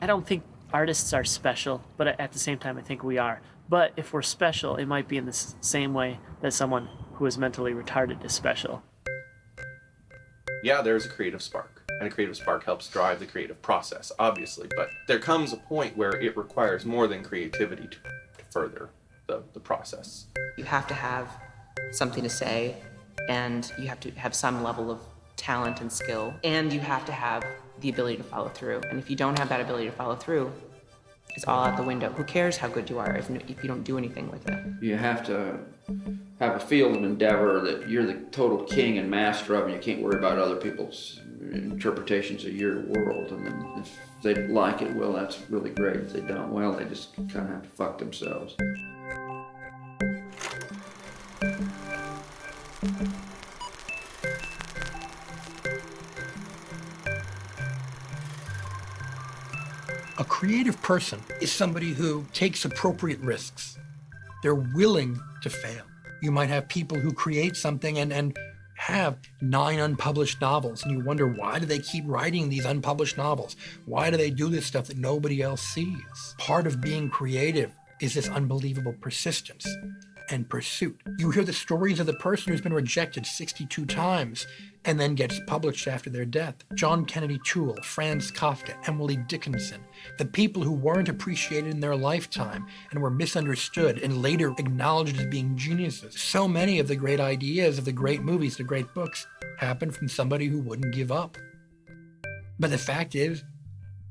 I don't think artists are special, but at the same time, I think we are. But if we're special, it might be in the same way that someone who is mentally retarded is special. Yeah, there's a creative spark, and a creative spark helps drive the creative process, obviously, but there comes a point where it requires more than creativity to further the process. You have to have something to say, and you have to have some level of talent and skill, and you have to have the ability to follow through. And if you don't have that ability to follow through, it's all out the window. Who cares how good you are if you don't do anything with it? You have to have a field of endeavor that you're the total king and master of, and you can't worry about other people's interpretations of your world. And then if they like it, well, that's really great. If they don't, well, they just kind of have to fuck themselves. A creative person is somebody who takes appropriate risks. They're willing to fail. You might have people who create something and have 9 unpublished novels, and you wonder, why do they keep writing these unpublished novels? Why do they do this stuff that nobody else sees? Part of being creative is this unbelievable persistence and pursuit. You hear the stories of the person who's been rejected 62 times and then gets published after their death. John Kennedy Toole, Franz Kafka, Emily Dickinson, the people who weren't appreciated in their lifetime and were misunderstood and later acknowledged as being geniuses. So many of the great ideas of the great movies, the great books, happened from somebody who wouldn't give up. But the fact is,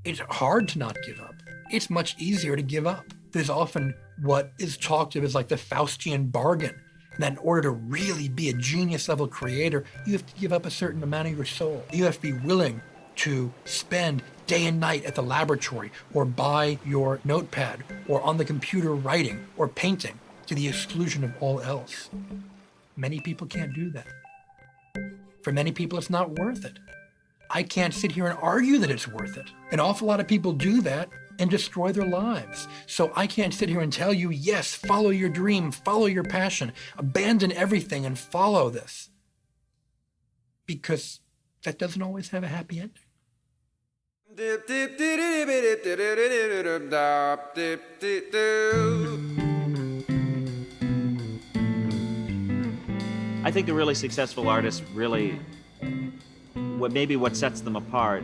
it's hard to not give up. It's much easier to give up. There's often what is talked of as like the Faustian bargain, that in order to really be a genius-level creator, you have to give up a certain amount of your soul. You have to be willing to spend day and night at the laboratory, or by your notepad, or on the computer writing, or painting, to the exclusion of all else. Many people can't do that. For many people, it's not worth it. I can't sit here and argue that it's worth it. An awful lot of people do that and destroy their lives. So I can't sit here and tell you, yes, follow your dream, follow your passion, abandon everything and follow this. Because that doesn't always have a happy ending. I think the really successful artists really, what sets them apart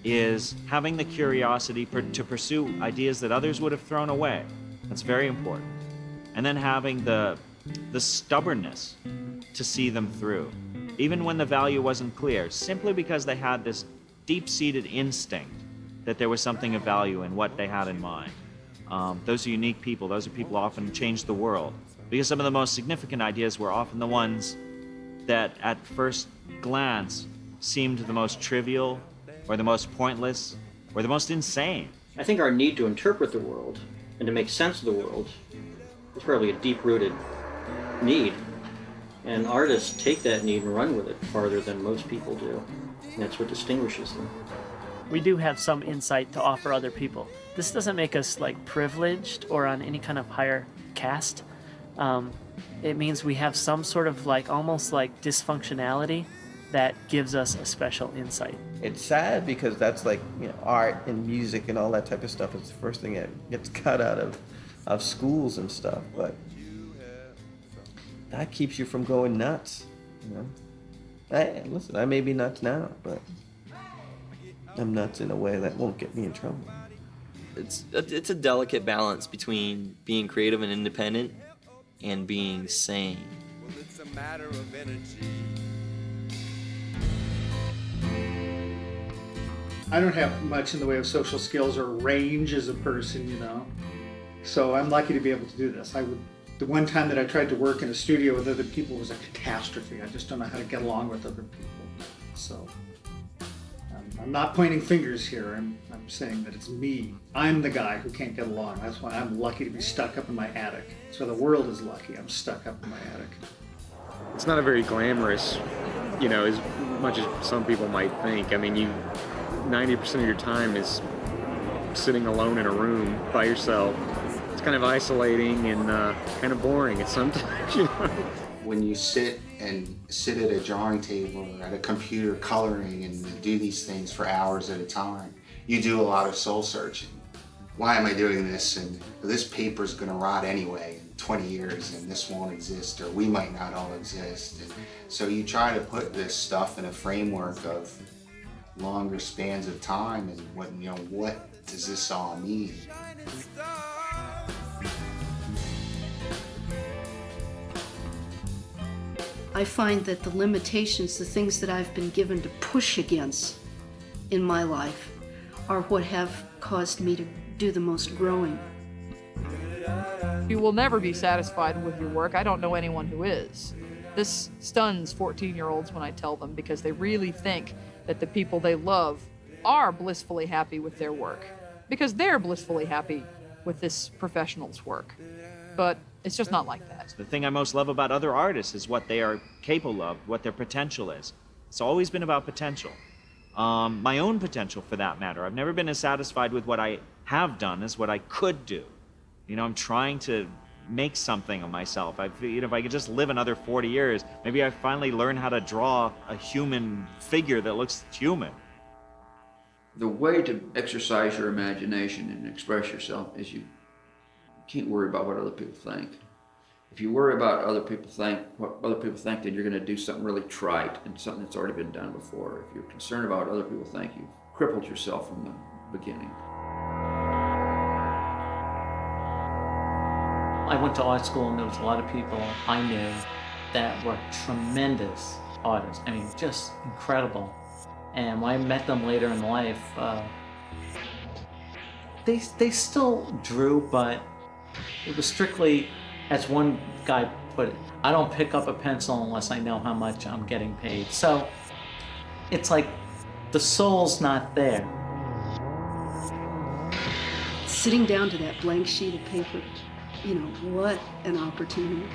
is having the curiosity to pursue ideas that others would have thrown away. That's very important. And then having the stubbornness to see them through, even when the value wasn't clear, simply because they had this deep-seated instinct that there was something of value in what they had in mind. Those are unique people. Those are people who often change the world, because some of the most significant ideas were often the ones that at first glance seemed the most trivial, or the most pointless, or the most insane. I think our need to interpret the world and to make sense of the world is probably a deep-rooted need. And artists take that need and run with it farther than most people do. And that's what distinguishes them. We do have some insight to offer other people. This doesn't make us like privileged or on any kind of higher caste. It means we have some sort of like almost like dysfunctionality that gives us a special insight. It's sad because that's like, art and music and all that type of stuff is the first thing that gets cut out of schools and stuff, but that keeps you from going nuts, Hey, listen, I may be nuts now, but I'm nuts in a way that won't get me in trouble. It's a delicate balance between being creative and independent and being sane. Well, it's a matter of energy. I don't have much in the way of social skills or range as a person, So I'm lucky to be able to do this. The one time that I tried to work in a studio with other people was a catastrophe. I just don't know how to get along with other people. So I'm not pointing fingers here. I'm saying that it's me. I'm the guy who can't get along. That's why I'm lucky to be stuck up in my attic. So the world is lucky I'm stuck up in my attic. It's not a very glamorous, as much as some people might think. I mean, 90% of your time is sitting alone in a room by yourself. It's kind of isolating and kind of boring at sometimes, When you sit at a drawing table or at a computer coloring and do these things for hours at a time, you do a lot of soul searching. Why am I doing this? And this paper's gonna rot anyway in 20 years, and this won't exist, or we might not all exist. And so you try to put this stuff in a framework of longer spans of time, and what does this all mean? I find that the limitations, the things that I've been given to push against in my life, are what have caused me to do the most growing. You will never be satisfied with your work. I don't know anyone who is. This stuns 14-year-olds when I tell them, because they really think that the people they love are blissfully happy with their work, because they're blissfully happy with this professional's work. But it's just not like that. The thing I most love about other artists is what they are capable of, what their potential is. It's always been about potential. My own potential, for that matter. I've never been as satisfied with what I have done as what I could do. I'm trying to make something of myself. If I could just live another 40 years, maybe I finally learn how to draw a human figure that looks human. The way to exercise your imagination and express yourself is you can't worry about what other people think. If you worry about what other people think, then you're going to do something really trite and something that's already been done before. If you're concerned about what other people think, you've crippled yourself from the beginning. I went to art school, and there was a lot of people I knew that were tremendous artists. I mean, just incredible. And when I met them later in life, they still drew, but it was strictly, as one guy put it, I don't pick up a pencil unless I know how much I'm getting paid. So it's like the soul's not there. Sitting down to that blank sheet of paper, what an opportunity.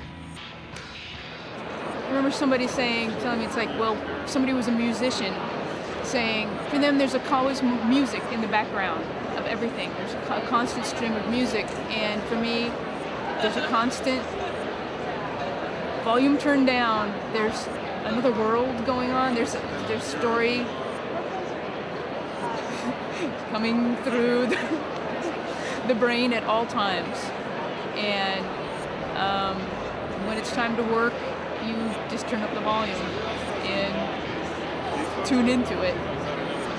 I remember somebody telling me, it's like, well, somebody was a musician saying, for them there's always music in the background of everything. There's a constant stream of music, and for me, there's a constant volume turned down. There's another world going on. There's story coming through the brain at all times. And when it's time to work, you just turn up the volume and tune into it.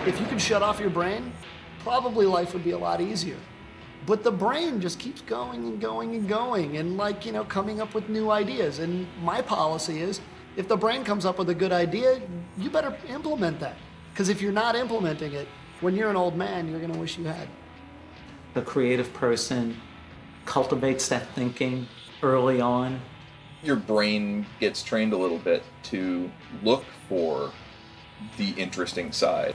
If you could shut off your brain, probably life would be a lot easier. But the brain just keeps going and going and going, and coming up with new ideas. And my policy is, if the brain comes up with a good idea, you better implement that. Because if you're not implementing it, when you're an old man, you're gonna wish you had. The creative person cultivates that thinking early on. Your brain gets trained a little bit to look for the interesting side.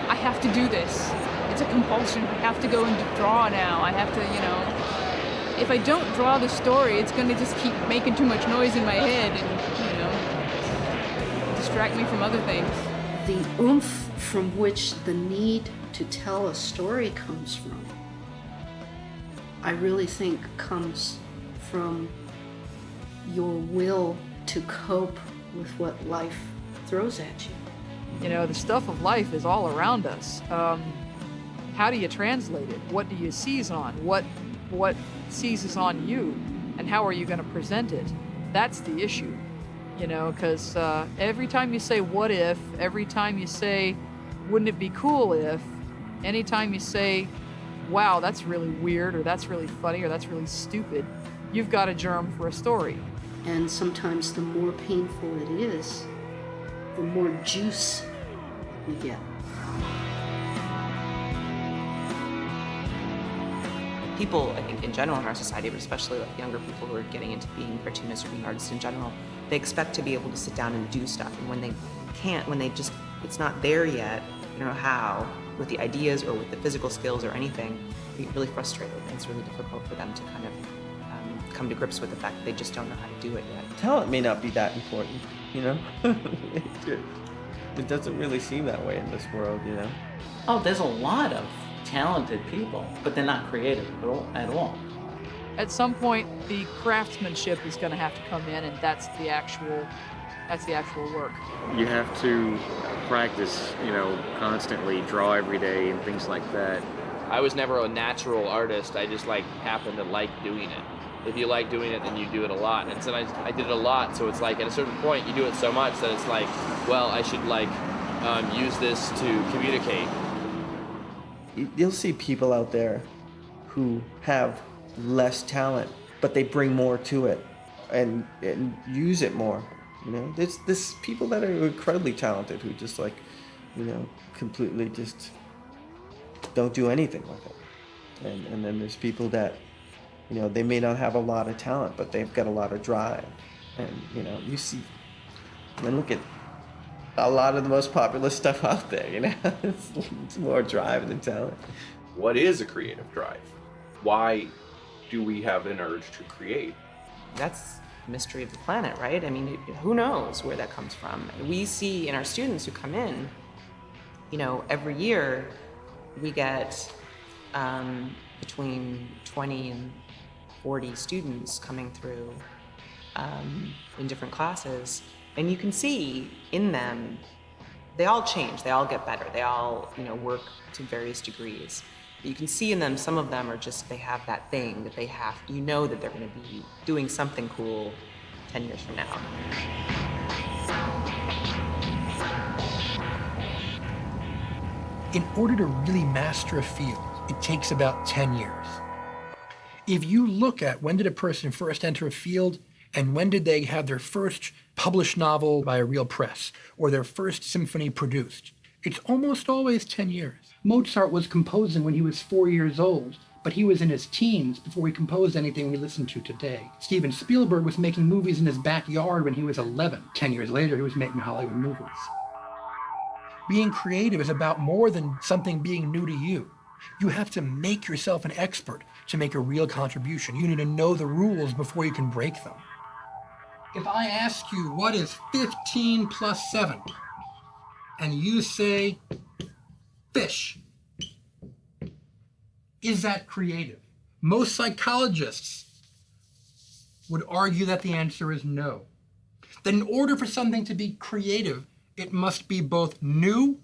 I have to do this. It's a compulsion. I have to go and draw now. I have to, if I don't draw the story, it's going to just keep making too much noise in my head and, distract me from other things. The oomph from which the need to tell a story comes from, I really think comes from your will to cope with what life throws at you. The stuff of life is all around us. How do you translate it? What do you seize on? What seizes on you? And how are you going to present it? That's the issue. Because every time you say what if, every time you say wouldn't it be cool if, anytime you say wow, that's really weird, or that's really funny, or that's really stupid, you've got a germ for a story. And sometimes the more painful it is, the more juice we get. People, I think, in general in our society, but especially like younger people who are getting into being cartoonists or being artists in general, they expect to be able to sit down and do stuff. And when they can't, when they just, it's not there yet, how, with the ideas or with the physical skills or anything, they get really frustrated. And it's really difficult for them to kind of come to grips with the fact that they just don't know how to do it yet. Talent may not be that important, It doesn't really seem that way in this world, Oh, there's a lot of talented people, but they're not creative at all. At some point, the craftsmanship is going to have to come in, and that's the actual That's the actual work. You have to practice, constantly, draw every day and things like that. I was never a natural artist. I just happened to like doing it. If you like doing it, then you do it a lot. And so I did it a lot, so it's at a certain point you do it so much that it's well, I should use this to communicate. You'll see people out there who have less talent, but they bring more to it and use it more. There's people that are incredibly talented who just completely just don't do anything with it. And then there's people that, they may not have a lot of talent, but they've got a lot of drive. And, you see, look at a lot of the most popular stuff out there, it's more drive than talent. What is a creative drive? Why do we have an urge to create? That's the mystery of the planet, right? I mean, who knows where that comes from? We see in our students who come in, every year we get between 20 and 40 students coming through in different classes. And you can see in them, they all change, they all get better, they all, work to various degrees. But you can see in them, some of them are just, they have that thing that they have, that they're gonna be doing something cool 10 years from now. In order to really master a field, it takes about 10 years. If you look at when did a person first enter a field and when did they have their first published novel by a real press or their first symphony produced, it's almost always 10 years. Mozart was composing when he was 4 years old, but he was in his teens before he composed anything we listen to today. Steven Spielberg was making movies in his backyard when he was 11. 10 years later, he was making Hollywood movies. Being creative is about more than something being new to you. You have to make yourself an expert to make a real contribution. You need to know the rules before you can break them. If I ask you what is 15 plus 7, and you say fish, is that creative? Most psychologists would argue that the answer is no. That in order for something to be creative, it must be both new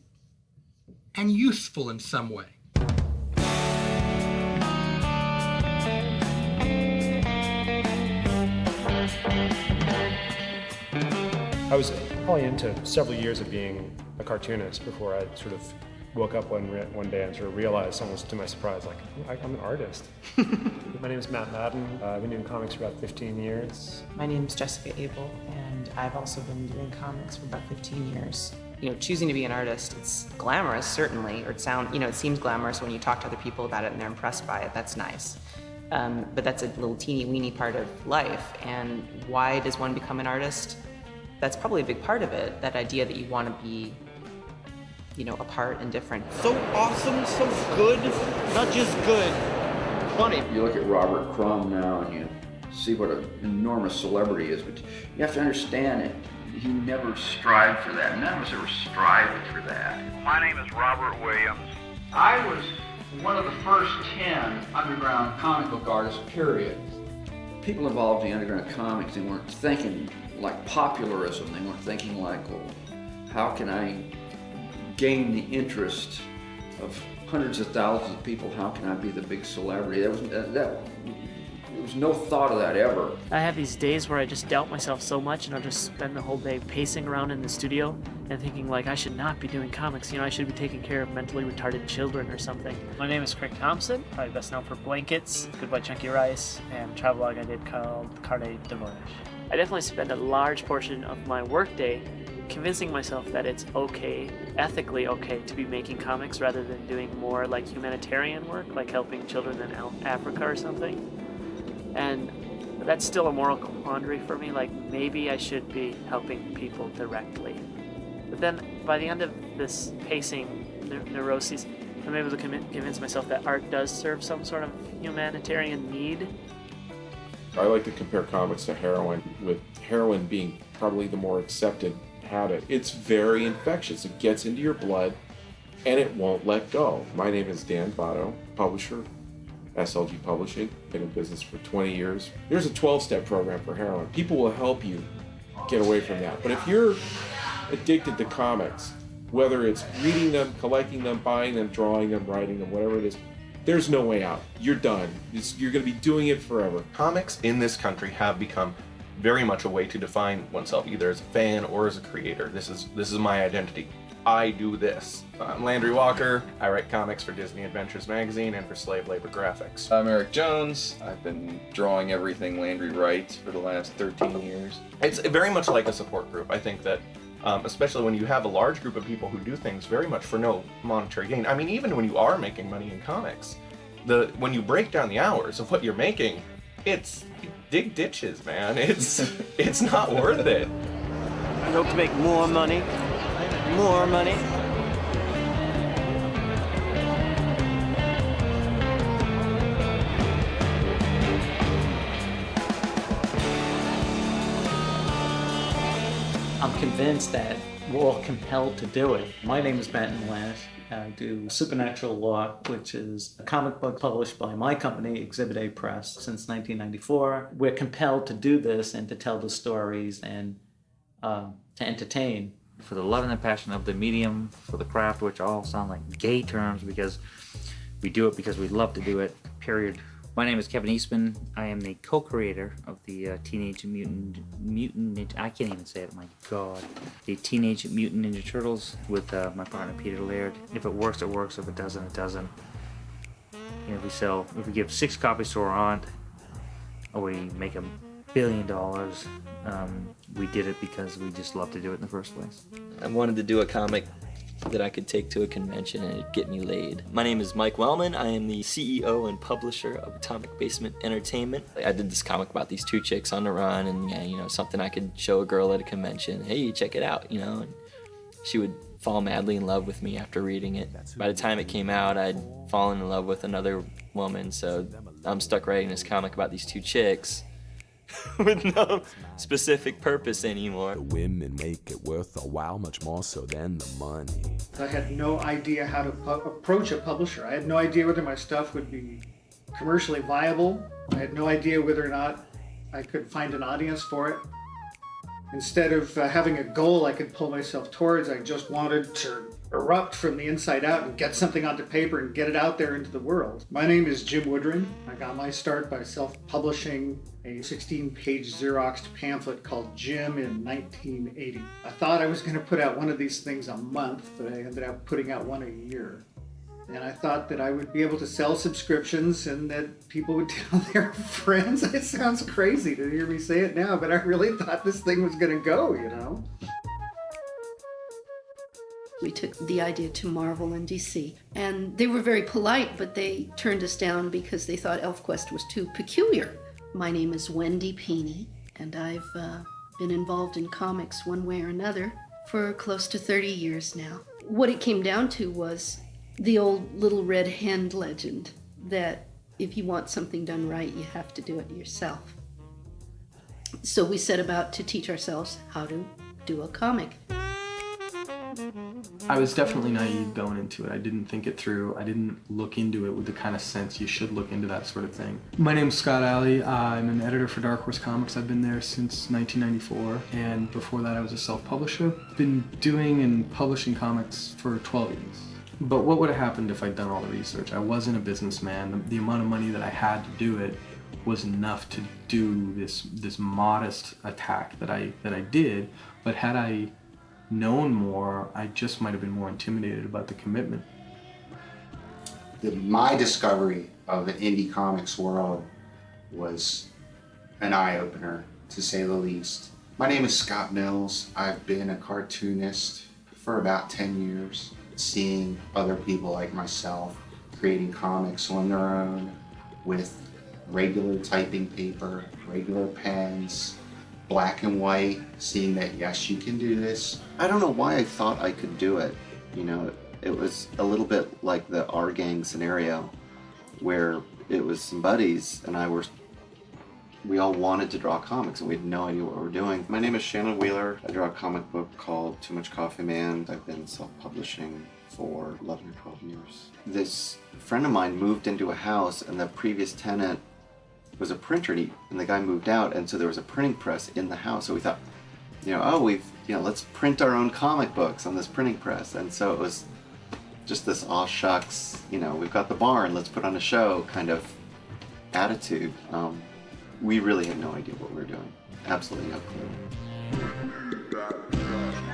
and useful in some way. I was probably into several years of being a cartoonist before I sort of woke up one day and sort of realized, almost to my surprise, I'm an artist. My name is Matt Madden. I've been doing comics for about 15 years. My name is Jessica Abel, and I've also been doing comics for about 15 years. Choosing to be an artist, it's glamorous, certainly, or it seems glamorous when you talk to other people about it and they're impressed by it. That's nice. But that's a little teeny-weeny part of life. And why does one become an artist? That's probably a big part of it, that idea that you want to be, apart and different. So awesome, so good, not just good, funny. You look at Robert Crumb now and you see what an enormous celebrity is, but you have to understand it. He never strived for that. None of us ever strived for that. My name is Robert Williams. I was one of the first 10 underground comic book artists, period. People involved in the underground comics, they weren't thinking like popularism. They weren't thinking like, well, how can I gain the interest of hundreds of thousands of people? How can I be the big celebrity? There was no thought of that ever. I have these days where I just doubt myself so much, and I'll just spend the whole day pacing around in the studio and thinking I should not be doing comics. I should be taking care of mentally retarded children or something. My name is Craig Thompson, probably best known for Blankets, Goodbye Chunky Rice, and travelogue I did called Carnet de Voyage. I definitely spend a large portion of my workday convincing myself that it's okay, ethically okay, to be making comics rather than doing more humanitarian work, like helping children in Africa or something. And that's still a moral quandary for me, maybe I should be helping people directly. But then by the end of this pacing neuroses, I'm able to convince myself that art does serve some sort of humanitarian need. I like to compare comics to heroin, with heroin being probably the more accepted habit. It's very infectious. It gets into your blood and it won't let go. My name is Dan Votto, publisher, SLG Publishing. Been in business for 20 years. There's a 12-step program for heroin. People will help you get away from that. But if you're addicted to comics, whether it's reading them, collecting them, buying them, drawing them, writing them, whatever it is, there's no way out. You're done. You're going to be doing it forever. Comics in this country have become very much a way to define oneself, either as a fan or as a creator. This is my identity. I do this. I'm Landry Walker. I write comics for Disney Adventures magazine and for Slave Labor Graphics. I'm Eric Jones. I've been drawing everything Landry writes for the last 13 years. It's very much like a support group. I think that especially when you have a large group of people who do things very much for no monetary gain. I mean, even when you are making money in comics, when you break down the hours of what you're making, it's dig ditches, man. It's not worth it. I hope to make more money. More money. I'm convinced that we're all compelled to do it. My name is Brandt. I do Supernatural Law, which is a comic book published by my company, Exhibit A Press, since 1994. We're compelled to do this and to tell the stories and to entertain. For the love and the passion of the medium, for the craft, which all sound like gay terms because we do it because we love to do it, period. My name is Kevin Eastman. I am the co-creator of the Teenage Mutant, I can't even say it, my God. The Teenage Mutant Ninja Turtles with my partner Peter Laird. If it works, it works. If it doesn't, it doesn't. You know, if we give 6 copies to our aunt, or we make $1 billion, we did it because we just love to do it in the first place. I wanted to do a comic that I could take to a convention and it'd get me laid. My name is Mike Wellman. I am the CEO and publisher of Atomic Basement Entertainment. I did this comic about these 2 chicks on the run and, you know, something I could show a girl at a convention. Hey, check it out, you know, and she would fall madly in love with me after reading it. By the time it came out, I'd fallen in love with another woman, so I'm stuck writing this comic about these 2 chicks with no specific purpose anymore. The women make it worth a while, much more so than the money. I had no idea how to approach a publisher. I had no idea whether my stuff would be commercially viable. I had no idea whether or not I could find an audience for it. Instead of having a goal I could pull myself towards, I just wanted to erupt from the inside out and get something onto paper and get it out there into the world. My name is Jim Woodring. I got my start by self-publishing a 16-page Xeroxed pamphlet called Jim in 1980. I thought I was going to put out one of these things a month, but I ended up putting out one a year. And I thought that I would be able to sell subscriptions and that people would tell their friends. It sounds crazy to hear me say it now, but I really thought this thing was going to go, you know? We took the idea to Marvel and DC, and they were very polite, but they turned us down because they thought ElfQuest was too peculiar. My name is Wendy Pini, and I've been involved in comics one way or another for close to 30 years now. What it came down to was the old little red hen legend that if you want something done right, you have to do it yourself. So we set about to teach ourselves how to do a comic. I was definitely naive going into it. I didn't think it through. I didn't look into it with the kind of sense you should look into that sort of thing. My name's Scott Alley. I'm an editor for Dark Horse Comics. I've been there since 1994, and before that I was a self-publisher. Been doing and publishing comics for 12 years. But what would have happened if I'd done all the research? I wasn't a businessman. The amount of money that I had to do it was enough to do this modest attack that I did. But had I known more, I just might have been more intimidated about the commitment. My discovery of the indie comics world was an eye-opener, to say the least. My name is Scott Mills. I've been a cartoonist for about 10 years. Seeing other people like myself creating comics on their own with regular typing paper, regular pens, black and white, seeing that yes, you can do this. I don't know why I thought I could do it. You know, it was a little bit like the R Gang scenario where it was some buddies and we all wanted to draw comics and we had no idea what we were doing. My name is Shannon Wheeler. I draw a comic book called Too Much Coffee Man. I've been self-publishing for 11 or 12 years. This friend of mine moved into a house and the previous tenant was a printer and the guy moved out, and so there was a printing press in the house. So we thought, let's print our own comic books on this printing press. And so it was just this aw shucks, we've got the barn, let's put on a show kind of attitude. We really had no idea what we were doing. Absolutely no clue.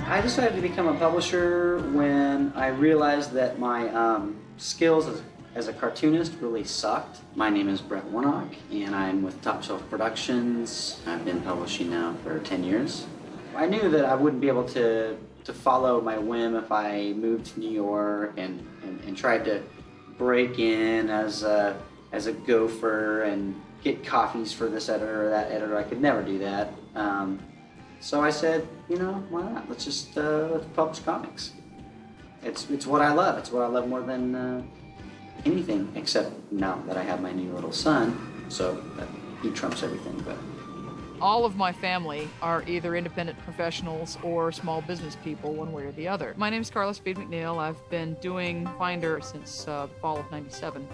I decided to become a publisher when I realized that my skills as a cartoonist really sucked. My name is Brandt and I'm with Top Shelf Productions. I've been publishing now for 10 years. I knew that I wouldn't be able to follow my whim if I moved to New York and tried to break in as a gopher and get coffees for this editor or that editor. I could never do that. So I said, why not? Let's just let's publish comics. It's what I love. It's what I love more than anything, except now that I have my new little son, so he trumps everything. But all of my family are either independent professionals or small business people, one way or the other. My name is Carla Speed McNeil. I've been doing Finder since the fall of '97.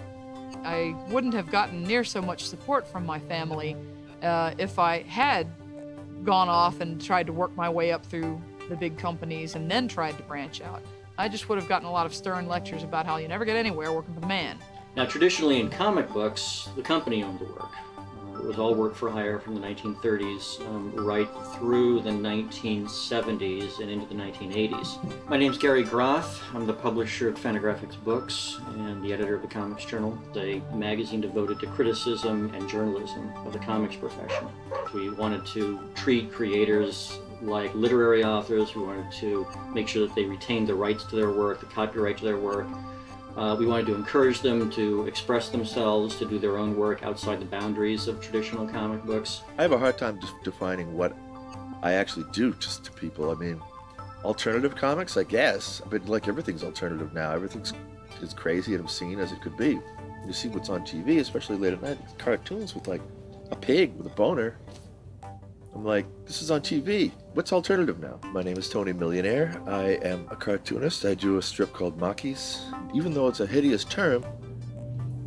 I wouldn't have gotten near so much support from my family if I had gone off and tried to work my way up through the big companies and then tried to branch out. I just would have gotten a lot of stern lectures about how you never get anywhere working for the man. Now, traditionally in comic books, the company owned the work. It was all work for hire from the 1930s right through the 1970s and into the 1980s. My name's Gary Groth. I'm the publisher of Fantagraphics Books and the editor of the Comics Journal, a magazine devoted to criticism and journalism of the comics profession. We wanted to treat creators like literary authors. We wanted to make sure that they retained the rights to their work, the copyright to their work. We wanted to encourage them to express themselves, to do their own work outside the boundaries of traditional comic books. I have a hard time defining what I actually do just to people. I mean, alternative comics, I guess, but like everything's alternative now. Everything's as crazy and obscene as it could be. You see what's on TV, especially late at night, cartoons with like a pig with a boner. I'm like, this is on TV. What's alternative now? My name is Tony Millionaire. I am a cartoonist. I do a strip called Macchies. Even though it's a hideous term,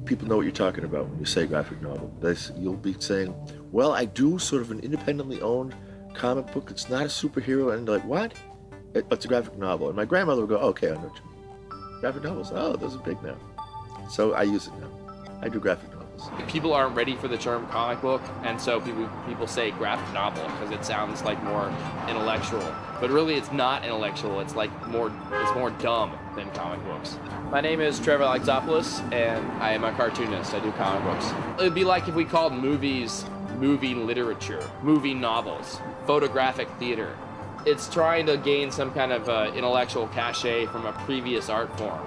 people know what you're talking about when you say graphic novel. You'll be saying, well, I do sort of an independently owned comic book. It's not a superhero. And like, what? It's a graphic novel. And my grandmother would go, okay, I know what you mean. Graphic novels, oh, those are big now. So I use it now. I do graphic novels. People aren't ready for the term comic book, and so people say graphic novel because it sounds like more intellectual. But really, it's not intellectual. It's more dumb than comic books. My name is Trevor Alexopoulos, and I am a cartoonist. I do comic books. It would be like if we called movies movie literature, movie novels, photographic theater. It's trying to gain some kind of intellectual cachet from a previous art form.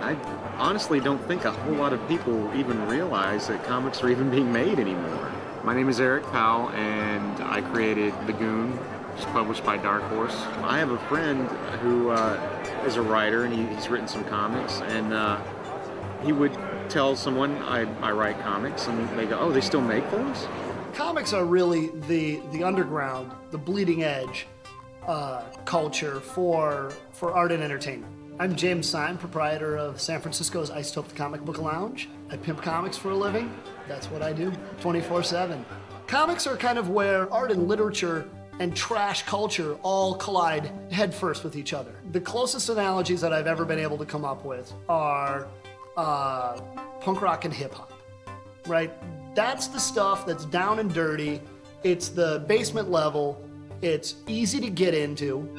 I honestly don't think a whole lot of people even realize that comics are even being made anymore. My name is Eric Powell, and I created The Goon, which is published by Dark Horse. I have a friend who is a writer, and he's written some comics, and he would tell someone I write comics, and they go, oh, they still make those? Comics are really the underground, the bleeding edge culture for art and entertainment. I'm James Syme, proprietor of San Francisco's Isotope Comic Book Lounge. I pimp comics for a living. That's what I do, 24/7. Comics are kind of where art and literature and trash culture all collide headfirst with each other. The closest analogies that I've ever been able to come up with are punk rock and hip hop, right? That's the stuff that's down and dirty. It's the basement level. It's easy to get into.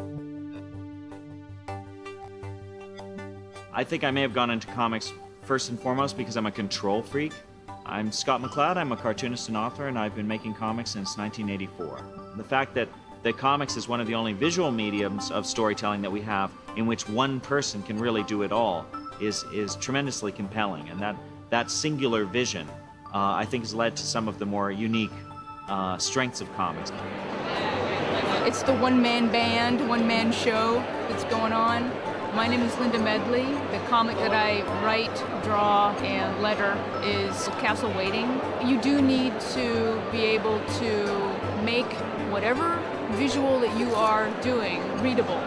I think I may have gone into comics first and foremost because I'm a control freak. I'm Scott McLeod, I'm a cartoonist and author, and I've been making comics since 1984. The fact that comics is one of the only visual mediums of storytelling that we have in which one person can really do it all is tremendously compelling, and that singular vision I think has led to some of the more unique strengths of comics. It's the one-man band, one-man show that's going on. My name is Linda Medley. The comic that I write, draw, and letter is Castle Waiting. You do need to be able to make whatever visual that you are doing readable.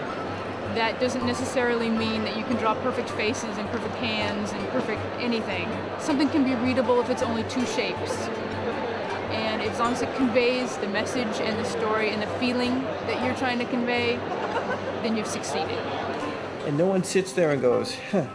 That doesn't necessarily mean that you can draw perfect faces and perfect hands and perfect anything. Something can be readable if it's only two shapes. And if long as it conveys the message and the story and the feeling that you're trying to convey, then you've succeeded. And no one sits there and goes, huh,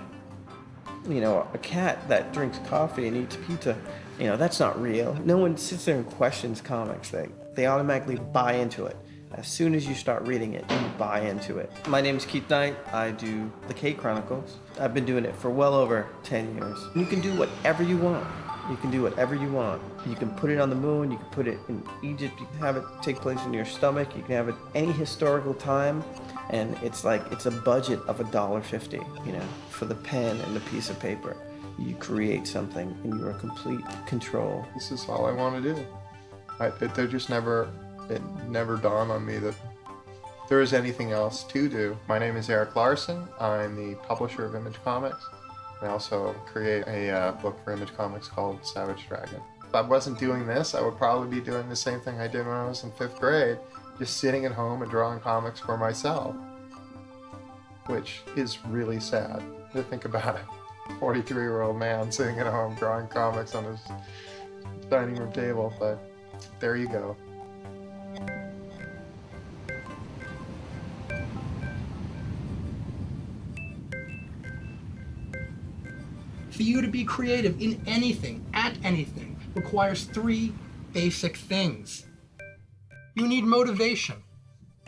you know, a cat that drinks coffee and eats pizza, you know, that's not real. No one sits there and questions comics. They automatically buy into it. As soon as you start reading it, you buy into it. My name is Keith Knight. I do the K Chronicles. I've been doing it for well over 10 years. You can do whatever you want. You can do whatever you want. You can put it on the moon, you can put it in Egypt, you can have it take place in your stomach, you can have it any historical time, and it's a budget of $1.50, you know, for the pen and the piece of paper. You create something and you're in complete control. This is all I want to do. It never dawned on me that there is anything else to do. My name is Eric Larson. I'm the publisher of Image Comics. I also create a book for Image Comics called Savage Dragon. If I wasn't doing this, I would probably be doing the same thing I did when I was in 5th grade, just sitting at home and drawing comics for myself, which is really sad to think about it. 43-year-old man sitting at home drawing comics on his dining room table, but there you go. For you to be creative in anything, at anything, requires 3 basic things. You need motivation.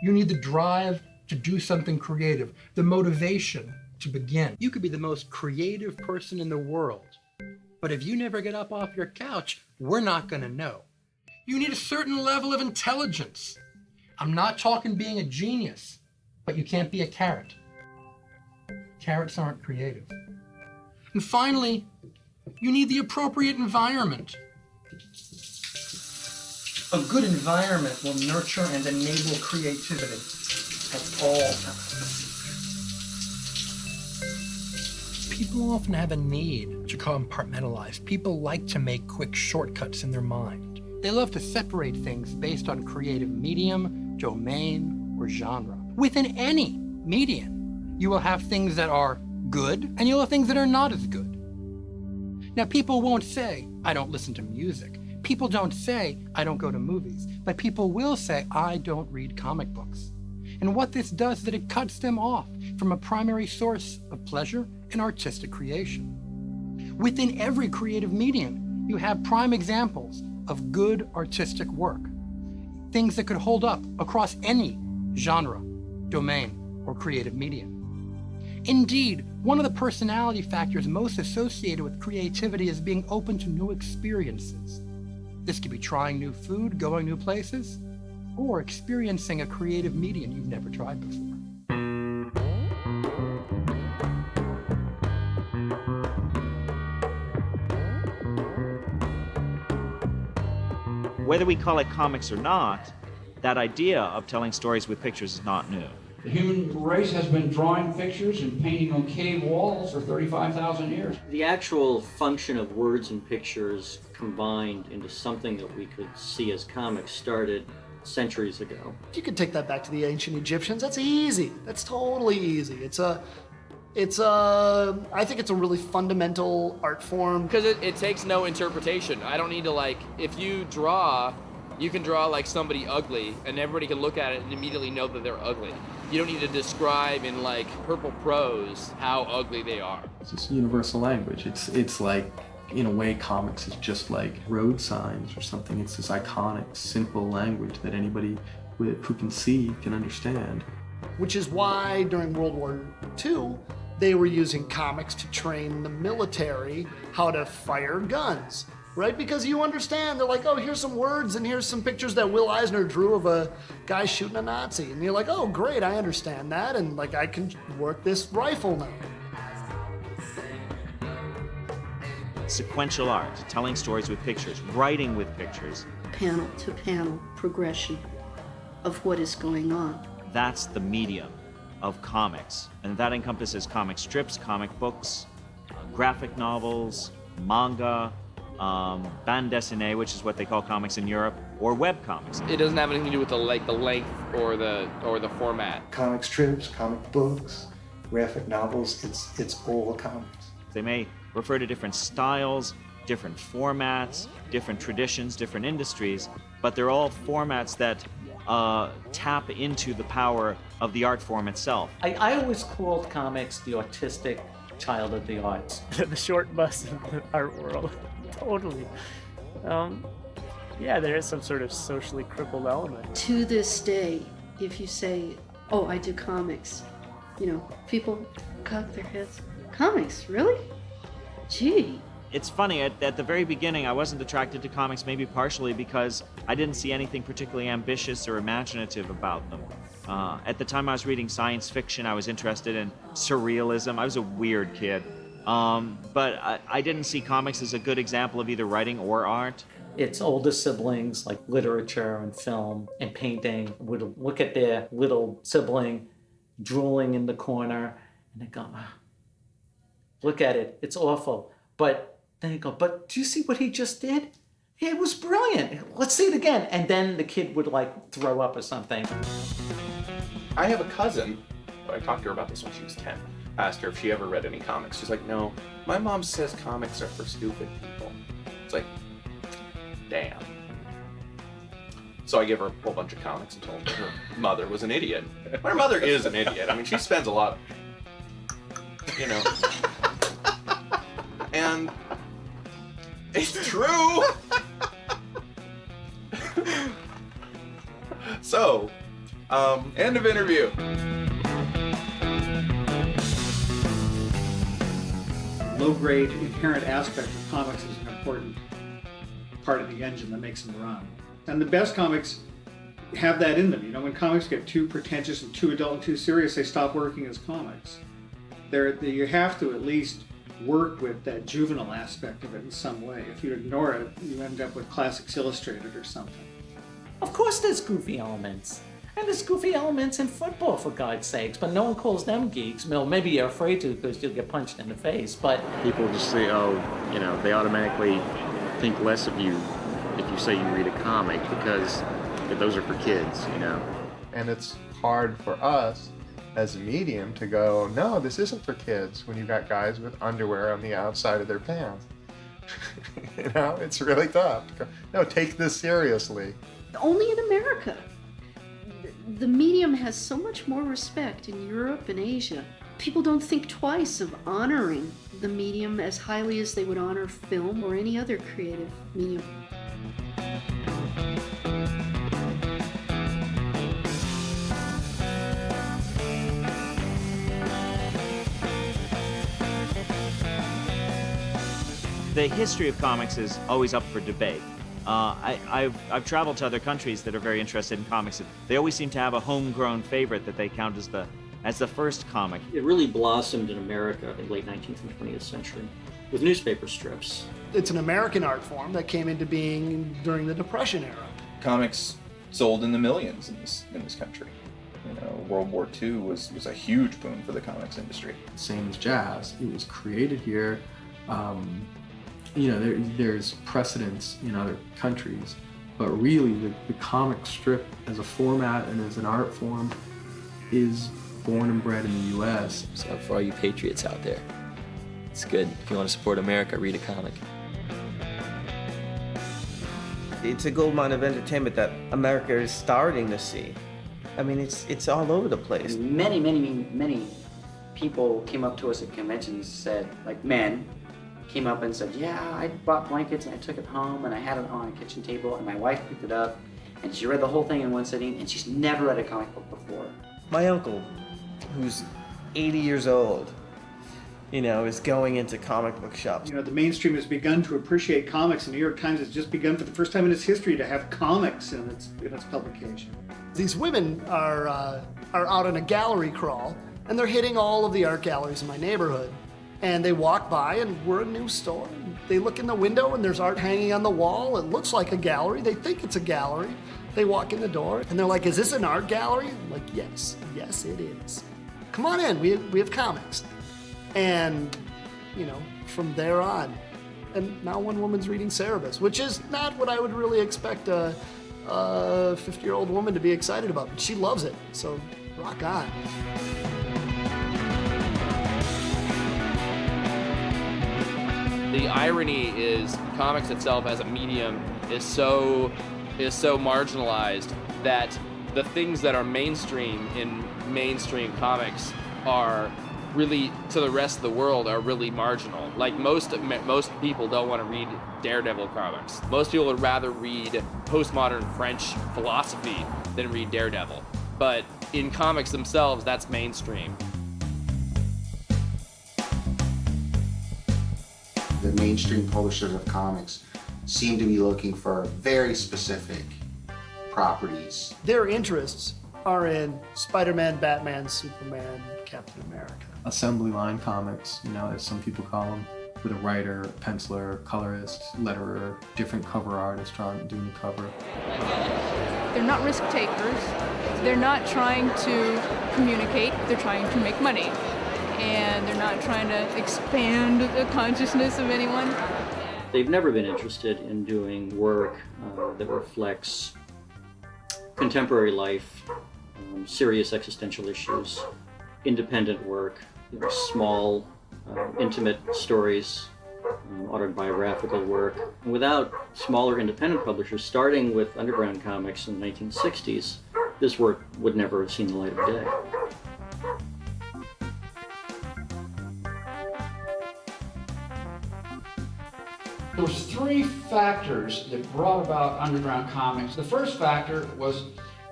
You need the drive to do something creative, the motivation to begin. You could be the most creative person in the world, but if you never get up off your couch, we're not gonna know. You need a certain level of intelligence. I'm not talking being a genius, but you can't be a carrot. Carrots aren't creative. And finally, you need the appropriate environment. A good environment will nurture and enable creativity at all times. People often have a need to compartmentalize. People like to make quick shortcuts in their mind. They love to separate things based on creative medium, domain, or genre. Within any medium, you will have things that are good, and you'll have things that are not as good. Now, people won't say, I don't listen to music. People don't say, I don't go to movies. But people will say, I don't read comic books. And what this does is that it cuts them off from a primary source of pleasure and artistic creation. Within every creative medium, you have prime examples of good artistic work. Things that could hold up across any genre, domain, or creative medium. Indeed, one of the personality factors most associated with creativity is being open to new experiences. This could be trying new food, going new places, or experiencing a creative medium you've never tried before. Whether we call it comics or not, that idea of telling stories with pictures is not new. The human race has been drawing pictures and painting on cave walls for 35,000 years. The actual function of words and pictures combined into something that we could see as comics started centuries ago. You could take that back to the ancient Egyptians. That's easy. That's totally easy. I think it's a really fundamental art form. Because it takes no interpretation. I don't need to if you draw, you can draw like somebody ugly and everybody can look at it and immediately know that they're ugly. You don't need to describe in purple prose how ugly they are. It's just universal language. It's like, in a way, comics is just like road signs or something. It's this iconic, simple language that anybody who can see can understand. Which is why during World War II, they were using comics to train the military how to fire guns. Right? Because you understand, they're like, oh, here's some words and here's some pictures that Will Eisner drew of a guy shooting a Nazi. And you're like, oh, great, I understand that. And I can work this rifle now. Sequential art, telling stories with pictures, writing with pictures. Panel to panel progression of what is going on. That's the medium of comics. And that encompasses comic strips, comic books, graphic novels, manga, bande dessinée, which is what they call comics in Europe, or web comics. It doesn't have anything to do with the length or the format. Comic strips, comic books, graphic novels, it's all comics. They may refer to different styles, different formats, different traditions, different industries, but they're all formats that tap into the power of the art form itself. I always called comics the autistic child of the arts. The short bus in the art world. Totally. Yeah, there is some sort of socially crippled element. To this day, if you say, oh, I do comics, people cock their heads. Comics, really? Gee. It's funny, at the very beginning, I wasn't attracted to comics, maybe partially because I didn't see anything particularly ambitious or imaginative about them. At the time I was reading science fiction, I was interested in surrealism. I was a weird kid. But I didn't see comics as a good example of either writing or art. Its older siblings, like literature and film and painting, would look at their little sibling drooling in the corner, and they go, look at it, it's awful. But then they go, but do you see what he just did? Yeah, it was brilliant. Let's see it again. And then the kid would like throw up or something. I have a cousin, I talked to her about this when she was 10. Asked her if she ever read any comics. She's like, no, my mom says comics are for stupid people. It's like, damn. So I gave her a whole bunch of comics and told her her mother was an idiot. My mother is an idiot. I mean, she spends a lot, and it's true. So, end of interview. Low-grade inherent aspect of comics is an important part of the engine that makes them run. And the best comics have that in them. When comics get too pretentious and too adult and too serious, they stop working as comics. You have to at least work with that juvenile aspect of it in some way. If you ignore it, you end up with Classics Illustrated or something. Of course there's goofy elements. And there's goofy elements in football, for God's sakes, but no one calls them geeks. Well, maybe you're afraid to because you'll get punched in the face, but... People just say, they automatically think less of you if you say you read a comic because those are for kids, And it's hard for us as a medium to go, no, this isn't for kids, when you've got guys with underwear on the outside of their pants. It's really tough. No, take this seriously. Only in America. The medium has so much more respect in Europe and Asia. People don't think twice of honoring the medium as highly as they would honor film or any other creative medium. The history of comics is always up for debate. I've traveled to other countries that are very interested in comics. They always seem to have a homegrown favorite that they count as the first comic. It really blossomed in America in the late 19th and 20th century with newspaper strips. It's an American art form that came into being during the Depression era. Comics sold in the millions in this country. World War II was a huge boon for the comics industry. Same as jazz. It was created here. There's precedence in other countries, but really the comic strip as a format and as an art form is born and bred in the U.S. So for all you patriots out there, it's good. If you want to support America, read a comic. It's a gold mine of entertainment that America is starting to see. I mean, it's all over the place. Many people came up to us at conventions and said, like men, came up and said, yeah, I bought blankets and I took it home and I had it on a kitchen table and my wife picked it up and she read the whole thing in one sitting and she's never read a comic book before. My uncle, who's 80 years old, is going into comic book shops. The mainstream has begun to appreciate comics, and the New York Times has just begun for the first time in its history to have comics in its publication. These women are out on a gallery crawl and they're hitting all of the art galleries in my neighborhood. And they walk by and we're a new store. They look in the window and there's art hanging on the wall. It looks like a gallery. They think it's a gallery. They walk in the door and they're like, is this an art gallery? I'm like, yes, it is. Come on in, we have comics. And, from there on. And now one woman's reading Cerebus, which is not what I would really expect a 50-year-old woman to be excited about, but she loves it, so rock on. The irony is comics itself as a medium is so is so marginalized that the things that are mainstream in mainstream comics are really, to the rest of the world, are really marginal. Like most people don't want to read Daredevil comics. Most people would rather read postmodern French philosophy than read Daredevil. But in comics themselves, that's mainstream. The mainstream publishers of comics seem to be looking for very specific properties. Their interests are in Spider-Man, Batman, Superman, Captain America. Assembly line comics, you know, as some people call them, with a writer, penciler, colorist, letterer, different cover artist doing the cover. They're not risk takers. They're not trying to communicate. They're trying to make money. And they're not trying to expand the consciousness of anyone. They've never been interested in doing work that reflects contemporary life, serious existential issues, independent work, small, intimate stories, autobiographical work. And without smaller independent publishers, starting with underground comics in the 1960s, this work would never have seen the light of day. There was 3 factors that brought about underground comics. The first factor was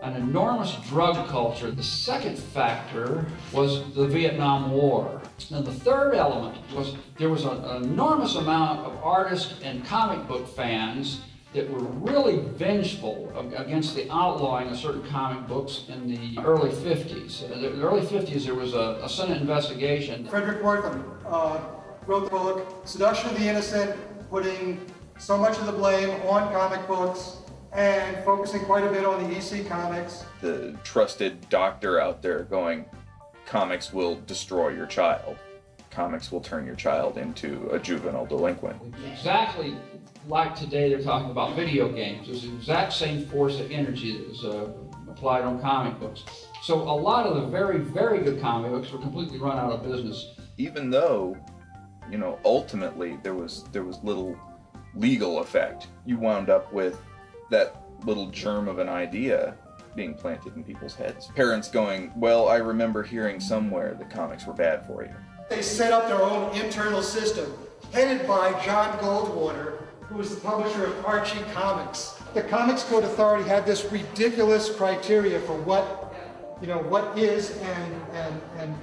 an enormous drug culture. The second factor was the Vietnam War. And the third element was there was an enormous amount of artists and comic book fans that were really vengeful against the outlawing of certain comic books in the early 50s. In the early 50s, there was a Senate investigation. Frederick Wortham wrote the book, Seduction of the Innocent, putting so much of the blame on comic books and focusing quite a bit on the EC comics. The trusted doctor out there going, comics will destroy your child. Comics will turn your child into a juvenile delinquent. Exactly like today they're talking about video games. There's the exact same force of energy that was applied on comic books. So a lot of the very, very good comic books were completely run out of business. Even though, you know, ultimately there was little legal effect. You wound up with that little germ of an idea being planted in people's heads. Parents going, well, I remember hearing somewhere that comics were bad for you. They set up their own internal system, headed by John Goldwater, who was the publisher of Archie Comics. The Comics Code Authority had this ridiculous criteria for what is and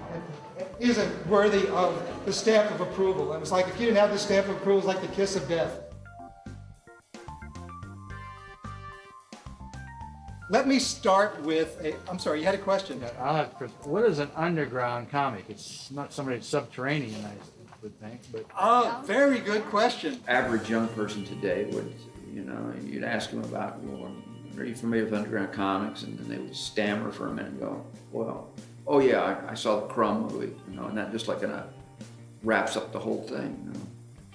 isn't worthy of the stamp of approval. And it was like, if you didn't have the stamp of approval, it was like the kiss of death. Let me start with I'm sorry, you had a question. I'll have to, what is an underground comic? It's not somebody subterranean, I would think, but. Very good question. Average young person today would, you'd ask them about, well, are you familiar with underground comics? And then they would stammer for a minute and go, well, oh yeah, I saw the Crumb movie, and that just like kind of wraps up the whole thing.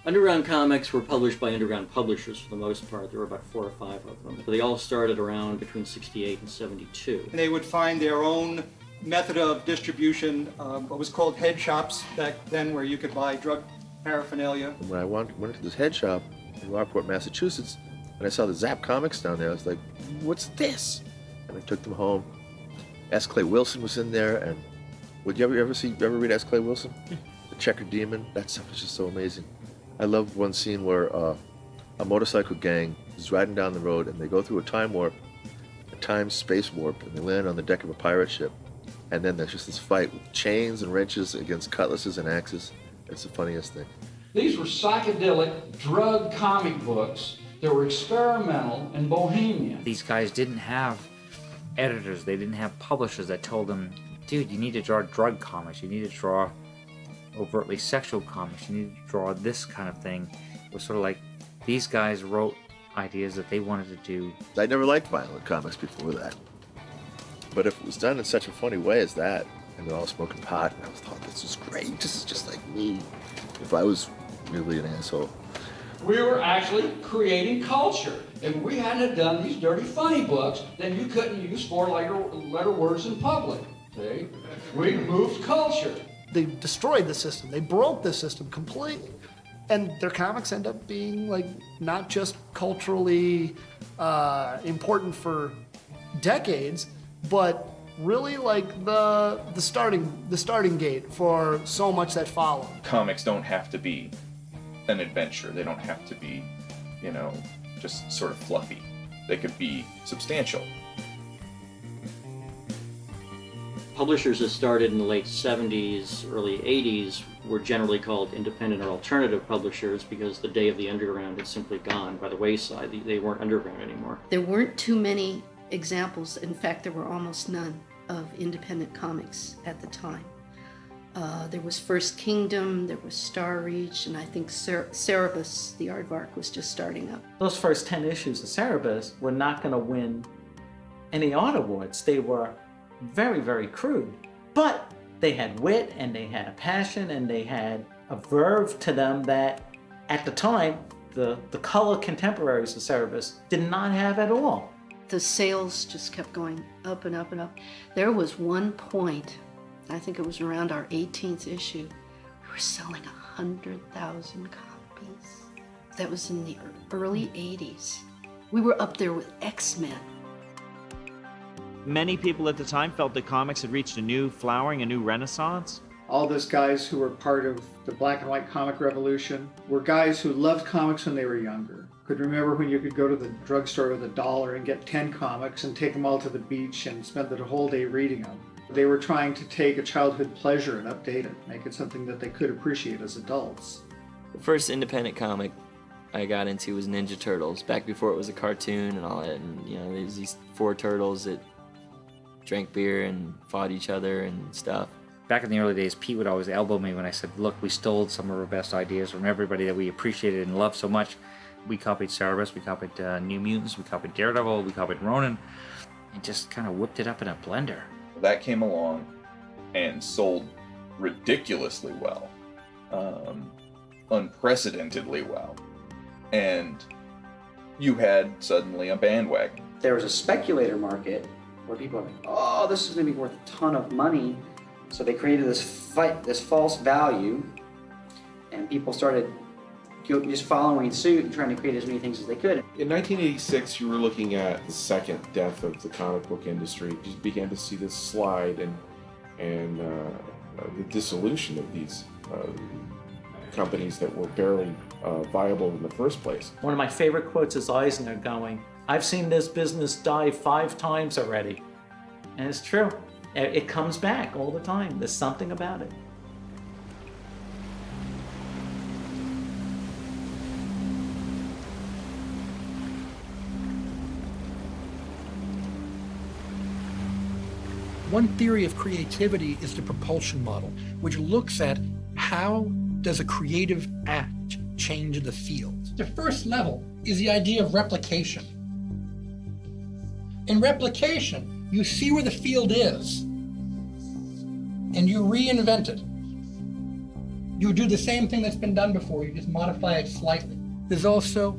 Underground comics were published by underground publishers for the most part. There were about 4 or 5 of them. But they all started around between 68 and 72. And they would find their own method of distribution, what was called head shops back then, where you could buy drug paraphernalia. When I went to this head shop in Rockport, Massachusetts, and I saw the Zap comics down there, I was like, what's this? And I took them home. S. Clay Wilson was in there, and would you ever read S. Clay Wilson? The Checker Demon? That stuff is just so amazing. I love one scene where a motorcycle gang is riding down the road and they go through a time warp, a time space warp, and they land on the deck of a pirate ship. And then there's just this fight with chains and wrenches against cutlasses and axes. It's the funniest thing. These were psychedelic drug comic books that were experimental and bohemian. These guys didn't have editors, they didn't have publishers that told them, dude, you need to draw drug comics, you need to draw overtly sexual comics, you need to draw this kind of thing. It was sort of like these guys wrote ideas that they wanted to do. I never liked violent comics before that. But if it was done in such a funny way as that, and they're all smoking pot, and I thought, this is great, this is just like me, if I was really an asshole. We were actually creating culture. If we hadn't done these dirty funny books, then you couldn't use 4-letter words in public. See? We moved culture. They destroyed the system. They broke the system completely. And their comics end up being like not just culturally important for decades, but really like the starting gate for so much that followed. Comics don't have to be an adventure. They don't have to be, you know, just sort of fluffy. They could be substantial. Publishers that started in the late 70s, early 80s were generally called independent or alternative publishers because the day of the underground had simply gone by the wayside. They weren't underground anymore. There weren't too many examples. In fact, there were almost none of independent comics at the time. There was First Kingdom, there was Star Reach, and I think Cerebus, the aardvark, was just starting up. Those first 10 issues of Cerebus were not going to win any art awards. They were very, very crude. But they had wit, and they had a passion, and they had a verve to them that, at the time, the color contemporaries of Cerebus did not have at all. The sales just kept going up and up and up. There was one point, I think it was around our 18th issue, we were selling 100,000 copies. That was in the early 80s. We were up there with X-Men. Many people at the time felt that comics had reached a new flowering, a new renaissance. All those guys who were part of the black and white comic revolution were guys who loved comics when they were younger. Could remember when you could go to the drugstore with $1 and get 10 comics and take them all to the beach and spend the whole day reading them. They were trying to take a childhood pleasure and update it, make it something that they could appreciate as adults. The first independent comic I got into was Ninja Turtles, back before it was a cartoon and all that. And you know, there's these 4 turtles that drank beer and fought each other and stuff. Back in the early days, Pete would always elbow me when I said, look, we stole some of our best ideas from everybody that we appreciated and loved so much. We copied Cerebus, we copied New Mutants, we copied Daredevil, we copied Ronin, and just kind of whipped it up in a blender. That came along and sold ridiculously well, unprecedentedly well, and you had suddenly a bandwagon. There was a speculator market where people were like, oh, this is going to be worth a ton of money. So they created this false value, and people started just following suit and trying to create as many things as they could. In 1986, you were looking at the second death of the comic book industry. You began to see this slide and the dissolution of these companies that were barely viable in the first place. One of my favorite quotes is Eisner going, I've seen this business die 5 times already. And it's true. It comes back all the time. There's something about it. One theory of creativity is the propulsion model, which looks at how does a creative act change the field. The first level is the idea of replication. In replication, you see where the field is, and you reinvent it. You do the same thing that's been done before, you just modify it slightly. There's also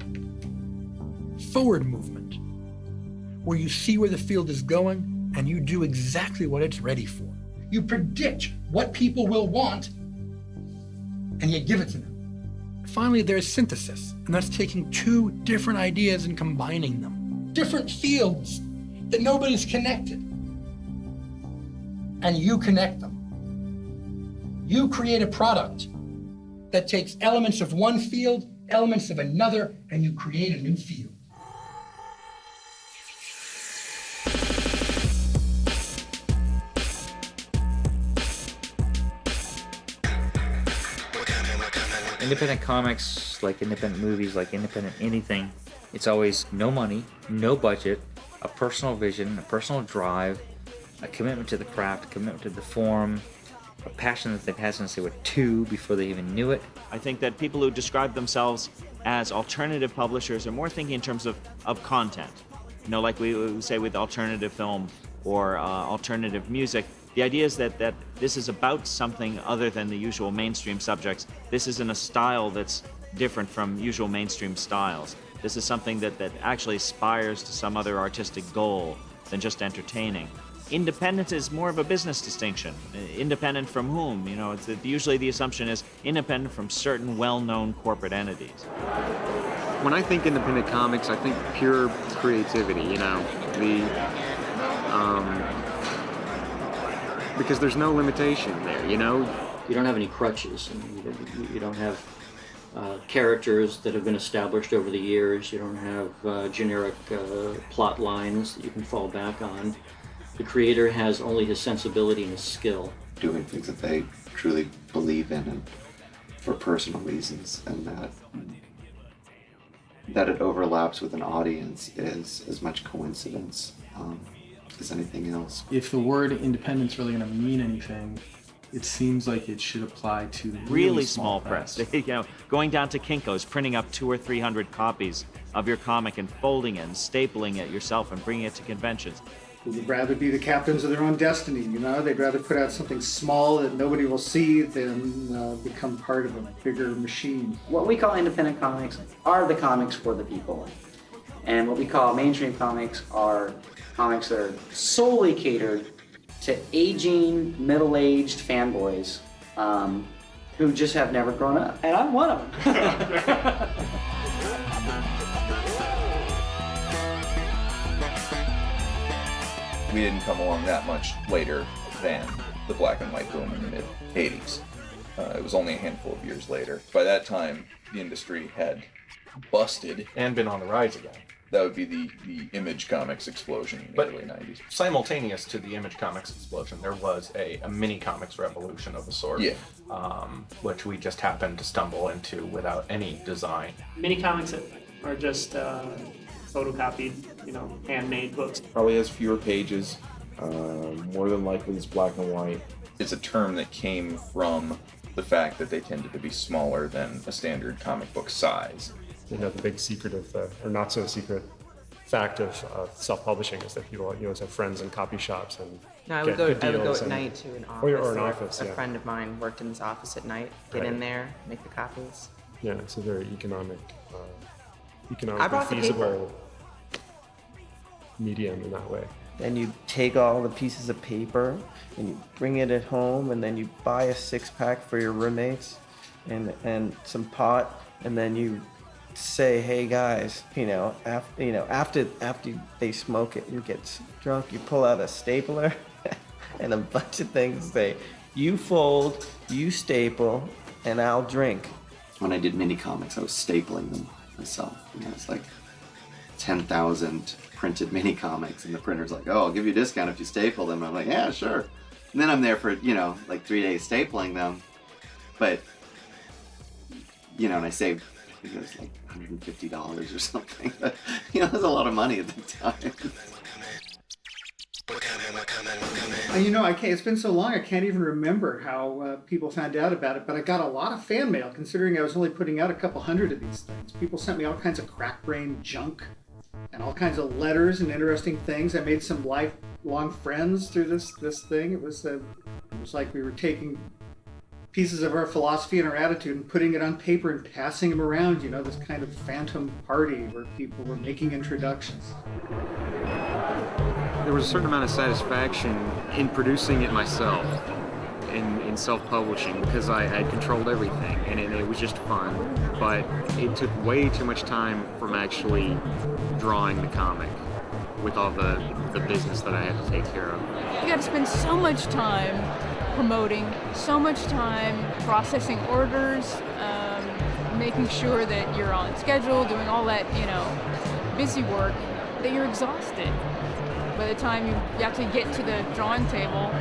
forward movement, where you see where the field is going, and you do exactly what it's ready for. You predict what people will want, and you give it to them. Finally, there's synthesis, and that's taking 2 different ideas and combining them. Different fields that nobody's connected, and you connect them. You create a product that takes elements of one field, elements of another, and you create a new field. Independent comics, like independent movies, like independent anything, it's always no money, no budget, a personal vision, a personal drive, a commitment to the craft, a commitment to the form, a passion that they've had since they were 2 before they even knew it. I think that people who describe themselves as alternative publishers are more thinking in terms of content. You know, like we would say with alternative film or alternative music. The idea is that this is about something other than the usual mainstream subjects. This is in a style that's different from usual mainstream styles. This is something that actually aspires to some other artistic goal than just entertaining. independence is more of a business distinction. Independent from whom? You know, usually the assumption is independent from certain well-known corporate entities. When I think independent comics, I think pure creativity, you know, because there's no limitation there, you know? You don't have any crutches. You don't have characters that have been established over the years. You don't have generic plot lines that you can fall back on. The creator has only his sensibility and his skill. Doing things that they truly believe in and for personal reasons, and that it overlaps with an audience is as much coincidence as anything else. If the word independence really going to mean anything, it seems like it should apply to Really small press. You know, going down to Kinko's, printing up 200 or 300 copies of your comic and folding it and stapling it yourself and bringing it to conventions. They would rather be the captains of their own destiny, you know? They'd rather put out something small that nobody will see than become part of a bigger machine. What we call independent comics are the comics for the people. And what we call mainstream comics are comics that are solely catered to aging, middle-aged fanboys who just have never grown up. And I'm one of them. We didn't come along that much later than the black and white boom in the mid-'80s. It was only a handful of years later. By that time, the industry had busted. And been on the rise again. That would be the Image Comics explosion in the early 90s. Simultaneous to the Image Comics explosion, there was a mini comics revolution of a sort, which we just happened to stumble into without any design. Mini comics are just photocopied, you know, handmade books. Probably has fewer pages, more than likely it's black and white. It's a term that came from the fact that they tended to be smaller than a standard comic book size. You know, the big secret of or not so secret fact of self-publishing is that people, you always have friends in copy shops and I would go at night to an office. Or an office, A friend of mine worked in this office at night. Get in there, make the copies. Yeah, it's a very economically brought the feasible medium in that way. Then you take all the pieces of paper and you bring it at home, and then you buy a 6-pack for your roommates and some pot, and then you say, hey guys, after they smoke it and get drunk, you pull out a stapler and a bunch of things, say, you fold, you staple, and I'll drink. When I did mini comics, I was stapling them myself. You know, it's like 10,000 printed mini comics, and the printer's like, oh, I'll give you a discount if you staple them. I'm like, yeah, sure. And then I'm there for, like 3 days stapling them. But, and I saved, I think it was like $150 or something. But, that's a lot of money at the time. It's been so long, I can't even remember how people found out about it, but I got a lot of fan mail, considering I was only putting out a couple hundred of these things. People sent me all kinds of crack-brain junk and all kinds of letters and interesting things. I made some lifelong friends through this thing. It was like we were taking pieces of our philosophy and our attitude and putting it on paper and passing them around, this kind of phantom party where people were making introductions. There was a certain amount of satisfaction in producing it myself, in self-publishing, because I had controlled everything, and it was just fun. But it took way too much time from actually drawing the comic with all the business that I had to take care of. You got to spend so much time promoting, so much time processing orders, making sure that you're on schedule, doing all that, busy work, that you're exhausted. By the time you actually get to the drawing table,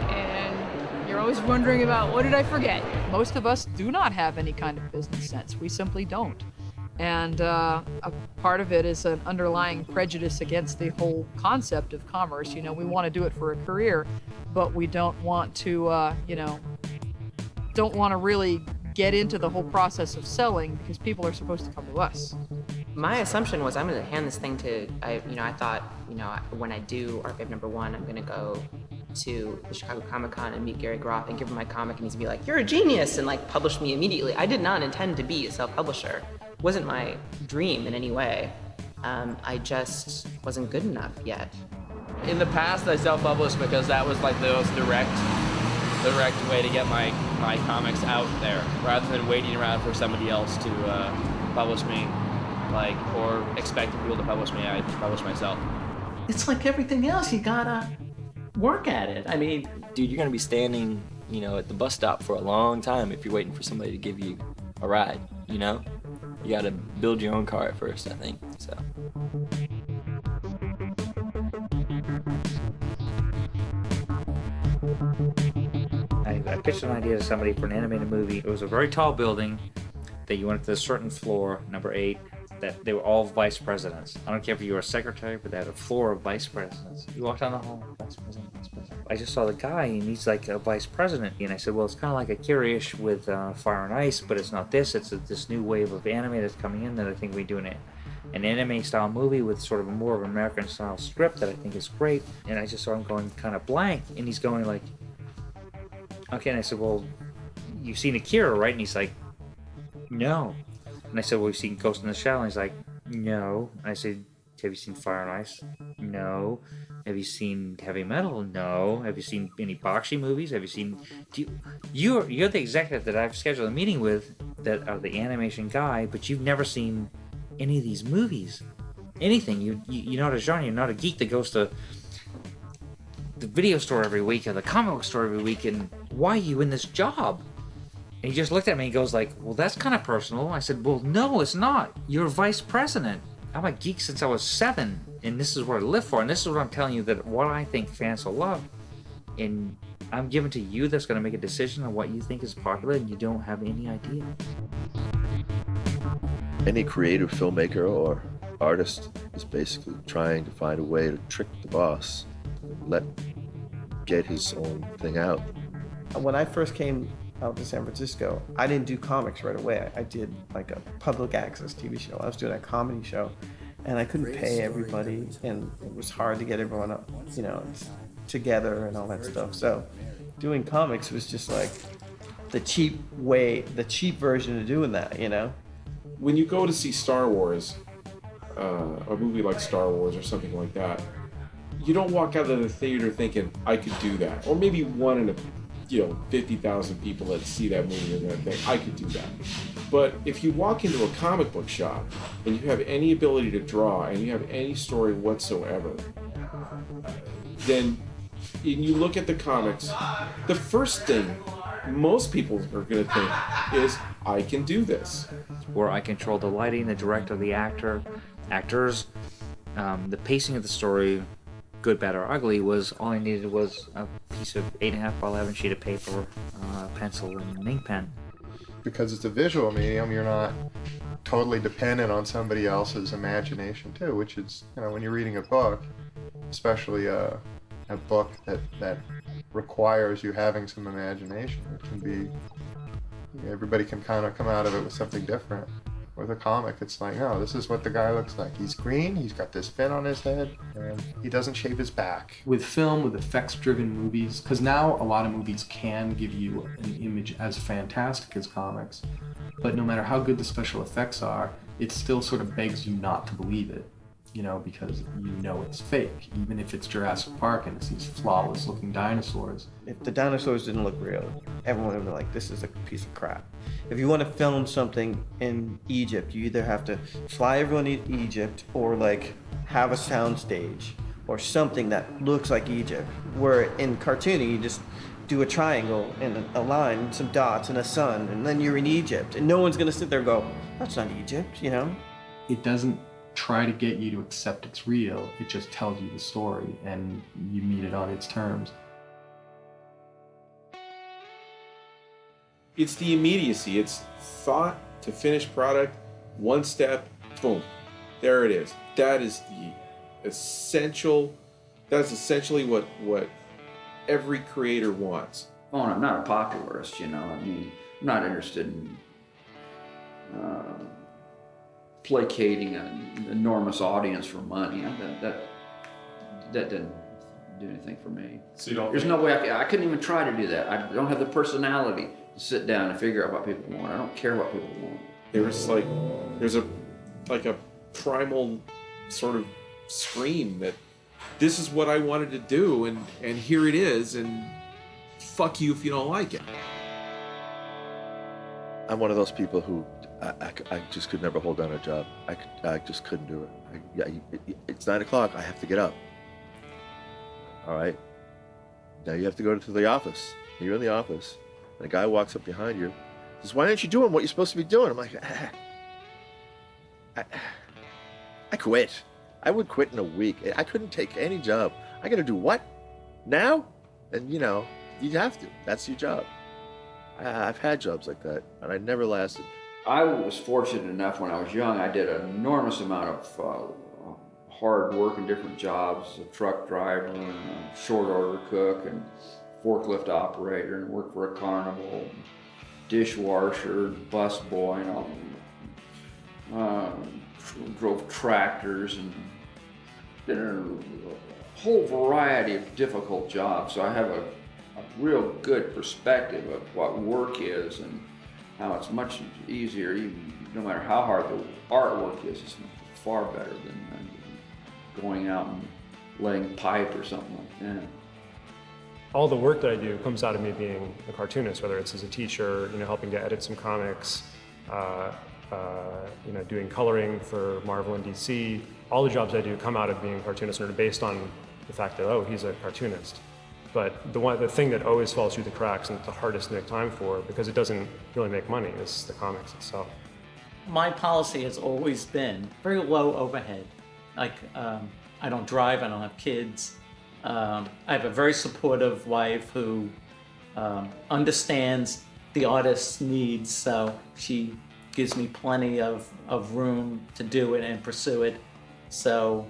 and you're always wondering about, what did I forget? Most of us do not have any kind of business sense. We simply don't. And a part of it is an underlying prejudice against the whole concept of commerce. We want to do it for a career, but we don't want to, don't want to really get into the whole process of selling, because people are supposed to come to us. My assumption was I'm going to hand this thing to, I thought, when I do Archive #1, I'm going to go to the Chicago Comic-Con and meet Gary Groth and give him my comic, and he's going to be like, you're a genius, and publish me immediately. I did not intend to be a self-publisher. It wasn't my dream in any way. I just wasn't good enough yet. In the past, I self-published because that was like the most direct way to get my comics out there, rather than waiting around for somebody else to publish me, like, or expecting people to publish me. I publish myself. It's like everything else. You gotta work at it. I mean, dude, you're gonna be standing, you know, at the bus stop for a long time if you're waiting for somebody to give you a ride. You know, you gotta build your own car at first, I think. So. I pitched an idea to somebody for an animated movie. It was a very tall building that you went to a certain floor, number 8, that they were all vice presidents. I don't care if you were a secretary, but they had a floor of vice presidents. You walk down the hall, vice president, vice president. I just saw the guy, and he's like a vice president. And I said, well, it's kind of like a Kirish with Fire and Ice, but it's not this. It's this new wave of anime that's coming in that I think we do an anime-style movie with sort of a more of an American-style script that I think is great. And I just saw him going kind of blank, and he's going like, okay. And I said, well, you've seen Akira, right? And he's like, no. And I said, well, you've seen Ghost in the Shell? And he's like, no. And I said, have you seen Fire and Ice? No. Have you seen Heavy Metal? No. Have you seen any Bakshi movies? Have you seen... You're the executive that I've scheduled a meeting with that are the animation guy, but you've never seen any of these movies. Anything. You're not a genre. You're not a geek that goes to the video store every week or the comic book store every week, and why are you in this job? And he just looked at me and goes like, well, that's kind of personal. I said, well, no, it's not. You're vice president. I'm a geek since I was 7, and this is what I live for, and this is what I'm telling you, that what I think fans will love. And I'm giving to you that's going to make a decision on what you think is popular, and you don't have any idea. Any creative filmmaker or artist is basically trying to find a way to trick the boss, get his own thing out. When I first came out to San Francisco, I didn't do comics right away. I did like a public access TV show. I was doing a comedy show, and I couldn't pay everybody, and it was hard to get everyone up, you know, together and all that stuff. So doing comics was just like the cheap version of doing that, you know? When you go to see Star Wars, a movie like Star Wars or something like that, you don't walk out of the theater thinking, I could do that. Or maybe one in 50,000 people that see that movie and that think, I could do that. But if you walk into a comic book shop and you have any ability to draw and you have any story whatsoever, then and you look at the comics, the first thing most people are going to think is, I can do this. Where I control the lighting, the director, the actors, the pacing of the story, good, bad, or ugly, was all I needed was a piece of 8.5 by 11 sheet of paper, pencil, and an ink pen. Because it's a visual medium, you're not totally dependent on somebody else's imagination too, which is, when you're reading a book, especially a book that requires you having some imagination, it can be, everybody can kind of come out of it with something different. With a comic, it's like, no, this is what the guy looks like. He's green, he's got this fin on his head, and he doesn't shave his back. With film, with effects-driven movies, because now a lot of movies can give you an image as fantastic as comics, but no matter how good the special effects are, it still sort of begs you not to believe it, because it's fake, even if it's Jurassic Park and it's these flawless-looking dinosaurs. If the dinosaurs didn't look real, everyone would be like, this is a piece of crap. If you want to film something in Egypt, you either have to fly everyone to Egypt or have a sound stage or something that looks like Egypt. Where in cartooning, you just do a triangle and a line, and some dots and a sun, and then you're in Egypt. And no one's going to sit there and go, that's not Egypt, It doesn't try to get you to accept it's real. It just tells you the story and you meet it on its terms. It's the immediacy. It's thought to finished product, one step, boom, there it is. That is the essential. That's essentially what every creator wants. Oh, and I'm not a popularist, I'm not interested in placating an enormous audience for money. That didn't do anything for me. So you don't. There's no way I couldn't even try to do that. I don't have the personality to sit down and figure out what people want. I don't care what people want. There's a primal sort of scream that this is what I wanted to do, and here it is, and fuck you if you don't like it. I'm one of those people who I just could never hold down a job. I just couldn't do it. It's 9 o'clock. I have to get up. All right. Now you have to go to the office. You're in the office, and a guy walks up behind you, says, "Why aren't you doing what you're supposed to be doing?" I'm like, I quit. I would quit in a week. I couldn't take any job. I got to do what now? And you have to. That's your job. I've had jobs like that, and I never lasted. I was fortunate enough when I was young. I did an enormous amount of hard work in different jobs, a truck driver and a short order cook and forklift operator, and worked for a carnival, dishwasher, bus boy, drove tractors, and did a whole variety of difficult jobs. So I have a real good perspective of what work is and how it's much easier, even no matter how hard the artwork is, it's far better than going out and laying pipe or something like that. All the work that I do comes out of me being a cartoonist, whether it's as a teacher, helping to edit some comics, doing coloring for Marvel and DC. All the jobs I do come out of being a cartoonist and are based on the fact that, oh, he's a cartoonist. But the thing that always falls through the cracks and it's the hardest to make time for, because it doesn't really make money, is the comics itself. My policy has always been very low overhead. Like, I don't drive, I don't have kids. I have a very supportive wife who understands the artist's needs, so she gives me plenty of room to do it and pursue it. So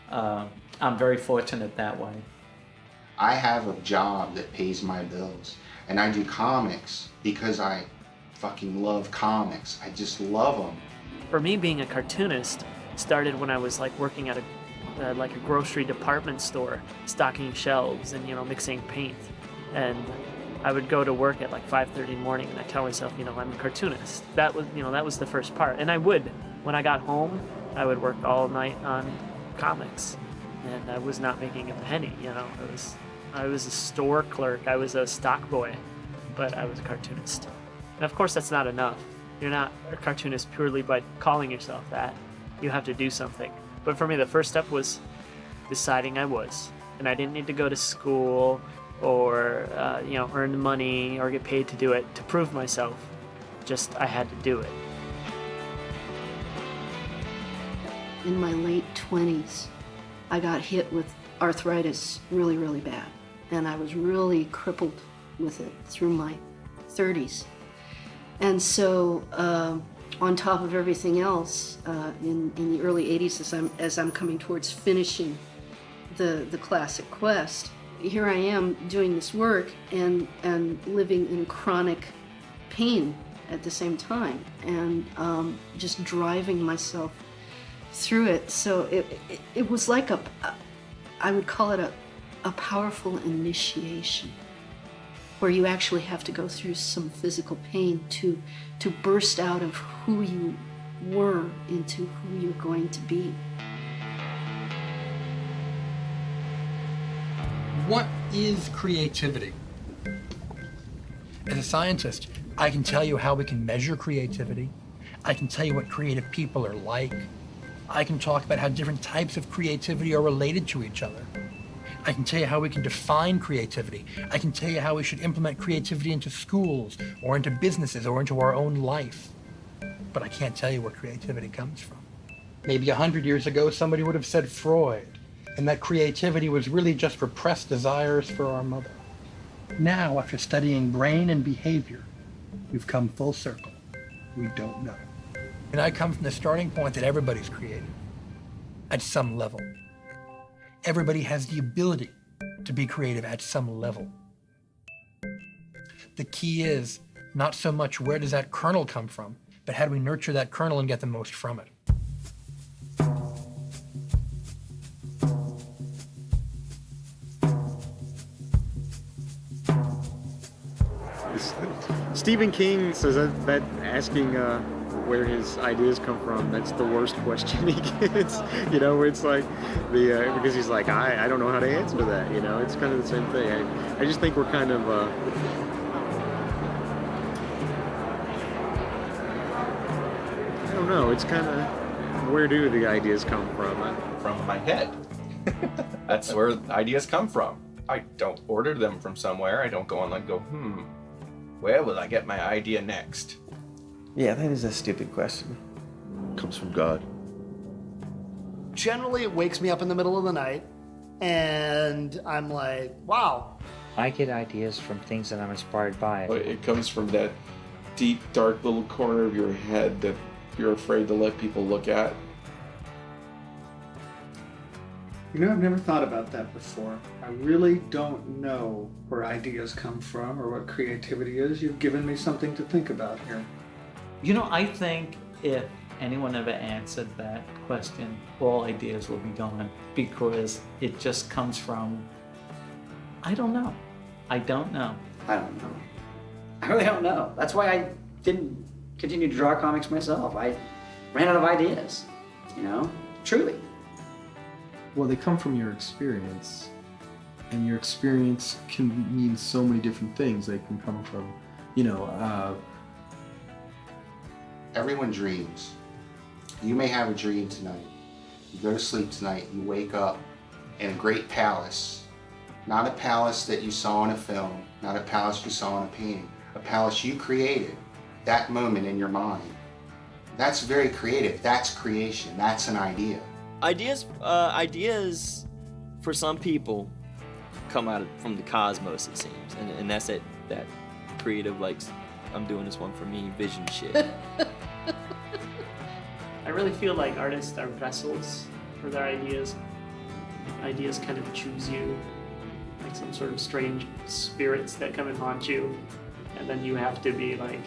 I'm very fortunate that way. I have a job that pays my bills, and I do comics because I fucking love comics. I just love them. For me, being a cartoonist started when I was working at a grocery department store, stocking shelves and mixing paint. And I would go to work at 5:30 in the morning, and I tell myself, I'm a cartoonist. That was the first part. And I would, when I got home, I would work all night on comics, and I was not making a penny. I was a store clerk, I was a stock boy, but I was a cartoonist. And of course, that's not enough. You're not a cartoonist purely by calling yourself that. You have to do something. But for me, the first step was deciding I was. And I didn't need to go to school or, earn money or get paid to do it to prove myself. Just, I had to do it. In my late 20s, I got hit with arthritis really, really bad. And I was really crippled with it through my 30s. And so, on top of everything else, in the early 80s, as I'm coming towards finishing the classic quest, here I am doing this work and living in chronic pain at the same time, and just driving myself through it. So it was like I would call it a powerful initiation, where you actually have to go through some physical pain to burst out of who you were into who you're going to be. What is creativity? As a scientist, I can tell you how we can measure creativity. I can tell you what creative people are like. I can talk about how different types of creativity are related to each other. I can tell you how we can define creativity. I can tell you how we should implement creativity into schools or into businesses or into our own life. But I can't tell you where creativity comes from. Maybe 100 years ago, somebody would have said Freud, and that creativity was really just repressed desires for our mother. Now, after studying brain and behavior, we've come full circle. We don't know. And I come from the starting point that everybody's creative, at some level. Everybody has the ability to be creative at some level. The key is not so much where does that kernel come from, but how do we nurture that kernel and get the most from it. Stephen King says that asking where his ideas come from, that's the worst question he gets. You know, where it's like because he's like, I don't know how to answer that. You know, it's kind of the same thing. I just think we're kind of I don't know. It's kind of, where do the ideas come from? From my head. That's where ideas come from. I don't order them from somewhere. I don't go online and go, where will I get my idea next? Yeah, that is a stupid question. Comes from God. Generally, it wakes me up in the middle of the night, and I'm like, wow. I get ideas from things that I'm inspired by. It comes from that deep, dark little corner of your head that you're afraid to let people look at. You know, I've never thought about that before. I really don't know where ideas come from or what creativity is. You've given me something to think about here. You know, I think if anyone ever answered that question, all ideas will be gone, because it just comes from, I don't know. I don't know. I don't know. I really don't know. That's why I didn't continue to draw comics myself. I ran out of ideas, you know, truly. Well, they come from your experience, and your experience can mean so many different things. They can come from, Everyone dreams. You may have a dream tonight. You go to sleep tonight, you wake up in a great palace. Not a palace that you saw in a film, not a palace you saw in a painting, a palace you created that moment in your mind. That's very creative. That's creation. That's an idea. Ideas for some people come out from the cosmos, it seems, and that's that creative, like, I'm doing this one for me vision shit. I really feel like artists are vessels for their ideas. Ideas kind of choose you, like some sort of strange spirits that come and haunt you, and then you have to be like,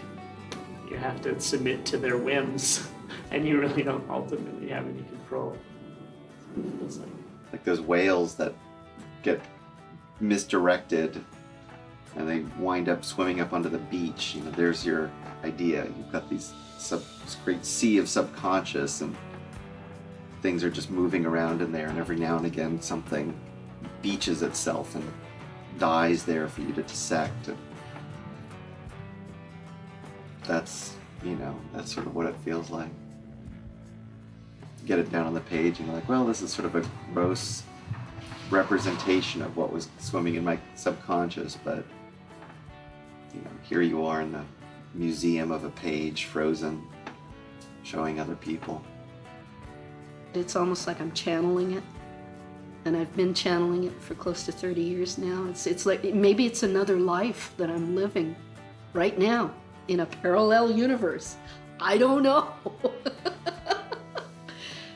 you have to submit to their whims, and you really don't ultimately have any control. It's like those whales that get misdirected and they wind up swimming up onto the beach. You know, there's your idea. You've got this great sea of subconscious, and things are just moving around in there, and every now and again something beaches itself and dies there for you to dissect. And that's sort of what it feels like. Get it down on the page and you're like, well, this is sort of a gross representation of what was swimming in my subconscious, but here you are in the museum of a page, frozen, showing other people. It's almost like I'm channeling it, and I've been channeling it for close to 30 years now. It's like maybe it's another life that I'm living right now in a parallel universe. I don't know.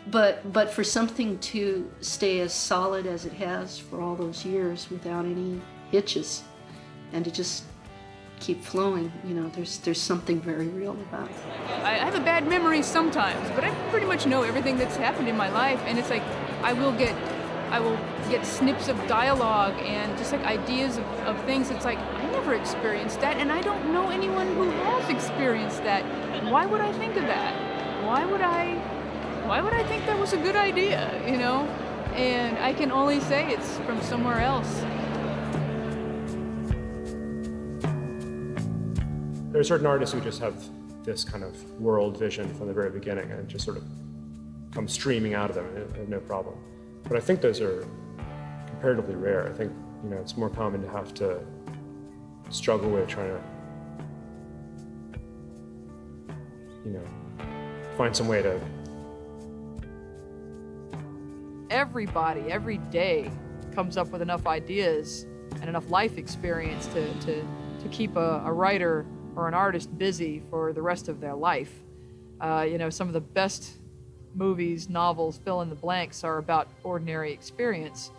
But for something to stay as solid as it has for all those years without any hitches, and to just keep flowing, there's something very real about it. I have a bad memory sometimes, but I pretty much know everything that's happened in my life, and it's like I will get snips of dialogue and just like ideas of things. It's like I never experienced that, and I don't know anyone who has experienced that. Why would I think of that? Why would I think that was a good idea, And I can only say it's from somewhere else. There are certain artists who just have this kind of world vision from the very beginning, and it just sort of comes streaming out of them, and have no problem. But I think those are comparatively rare. I think, it's more common to have to struggle with trying to, find some way to. Everybody, every day, comes up with enough ideas and enough life experience to keep a writer or an artist busy for the rest of their life. Some of the best movies, novels, fill in the blanks are about ordinary experience,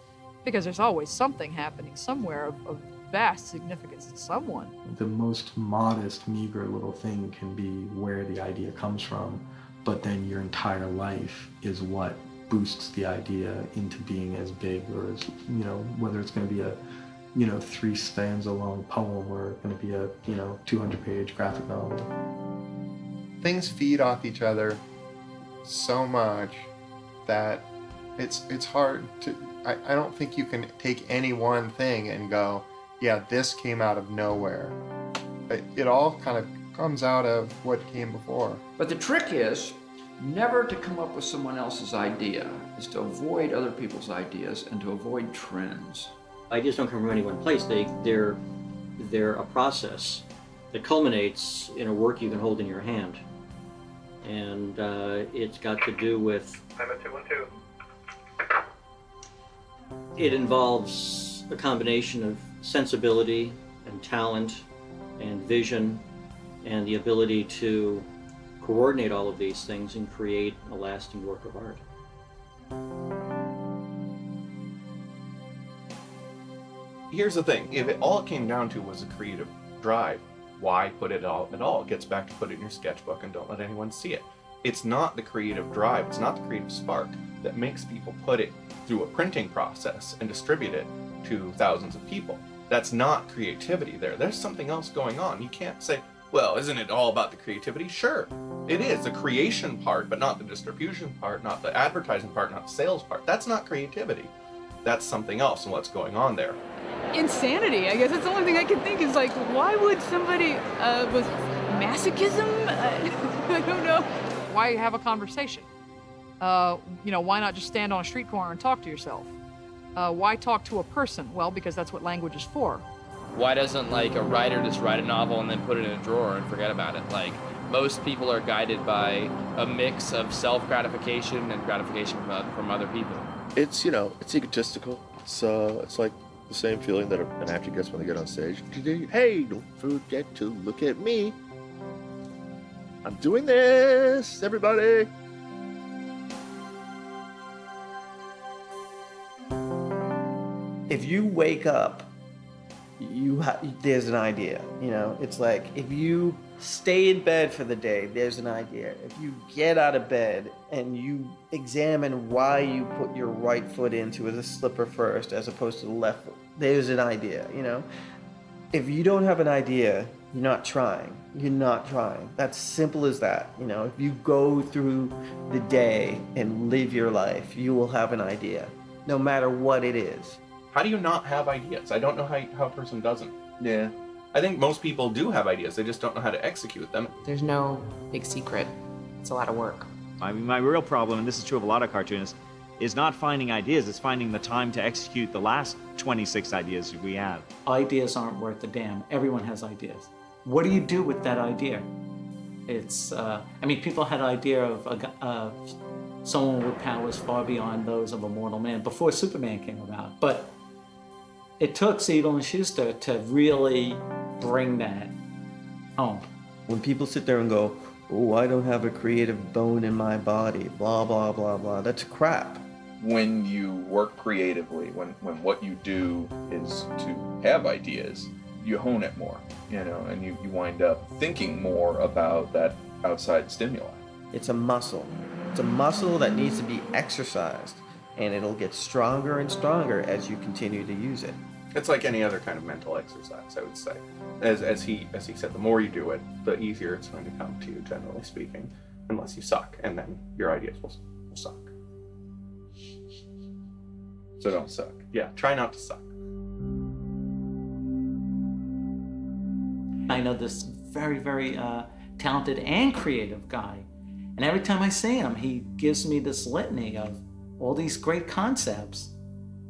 because there's always something happening somewhere of vast significance to someone. The most modest, meager little thing can be where the idea comes from, but then your entire life is what boosts the idea into being as big, or as, whether it's going to be a 3 stanza long poem or going to be a 200-page graphic novel. things feed off each other so much that it's hard to. I don't think you can take any one thing and go, yeah, this came out of nowhere. It all kind of comes out of what came before. But the trick is never to come up with someone else's idea, is to avoid other people's ideas and to avoid trends. Ideas don't come from any one place. They're a process that culminates in a work you can hold in your hand. And it's got to do with... I'm at 212. It involves a combination of sensibility and talent and vision and the ability to coordinate all of these things and create a lasting work of art. Here's the thing, if all it came down to was a creative drive, why put it all at all? It gets back to put it in your sketchbook and don't let anyone see it. It's not the creative drive, it's not the creative spark that makes people put it through a printing process and distribute it to thousands of people. That's not creativity there. There's something else going on. You can't say, well, isn't it all about the creativity? Sure, it is the creation part, but not the distribution part, not the advertising part, not the sales part. That's not creativity. That's something else and what's going on there. Insanity, I guess that's the only thing I can think is like, why would somebody with masochism? I don't know. Why have a conversation? Why not just stand on a street corner and talk to yourself? Why talk to a person? Well, because that's what language is for. Why doesn't like a writer just write a novel and then put it in a drawer and forget about it? Like most people are guided by a mix of self-gratification and gratification from other people. It's it's egotistical. It's like the same feeling that an actor gets when they get on stage. Hey, don't forget to look at me. I'm doing this, everybody. If you wake up, there's an idea. It's like if you stay in bed for the day, there's an idea. If you get out of bed and you examine why you put your right foot into the slipper first as opposed to the left foot, there's an idea. If you don't have an idea, you're not trying. You're not trying. That's simple as that. If you go through the day and live your life, you will have an idea, no matter what it is. How do you not have ideas? I don't know how a person doesn't. Yeah. I think most people do have ideas, they just don't know how to execute them. There's no big secret. It's a lot of work. I mean, my real problem, and this is true of a lot of cartoonists, is not finding ideas, it's finding the time to execute the last 26 ideas we have. Ideas aren't worth a damn. Everyone has ideas. What do you do with that idea? It's, people had an idea of someone with powers far beyond those of a mortal man before Superman came about. But it took Siegel and Schuster to really bring that home. When people sit there and go, oh, I don't have a creative bone in my body, blah, blah, blah, blah, that's crap. When you work creatively, when what you do is to have ideas, you hone it more, and you wind up thinking more about that outside stimuli. It's a muscle. It's a muscle that needs to be exercised, and it'll get stronger and stronger as you continue to use it. It's like any other kind of mental exercise, I would say. As he said, the more you do it, the easier it's going to come to you, generally speaking, unless you suck, and then your ideas will suck. So don't suck. Yeah, try not to suck. I know this very, very talented and creative guy, and every time I see him, he gives me this litany of all these great concepts.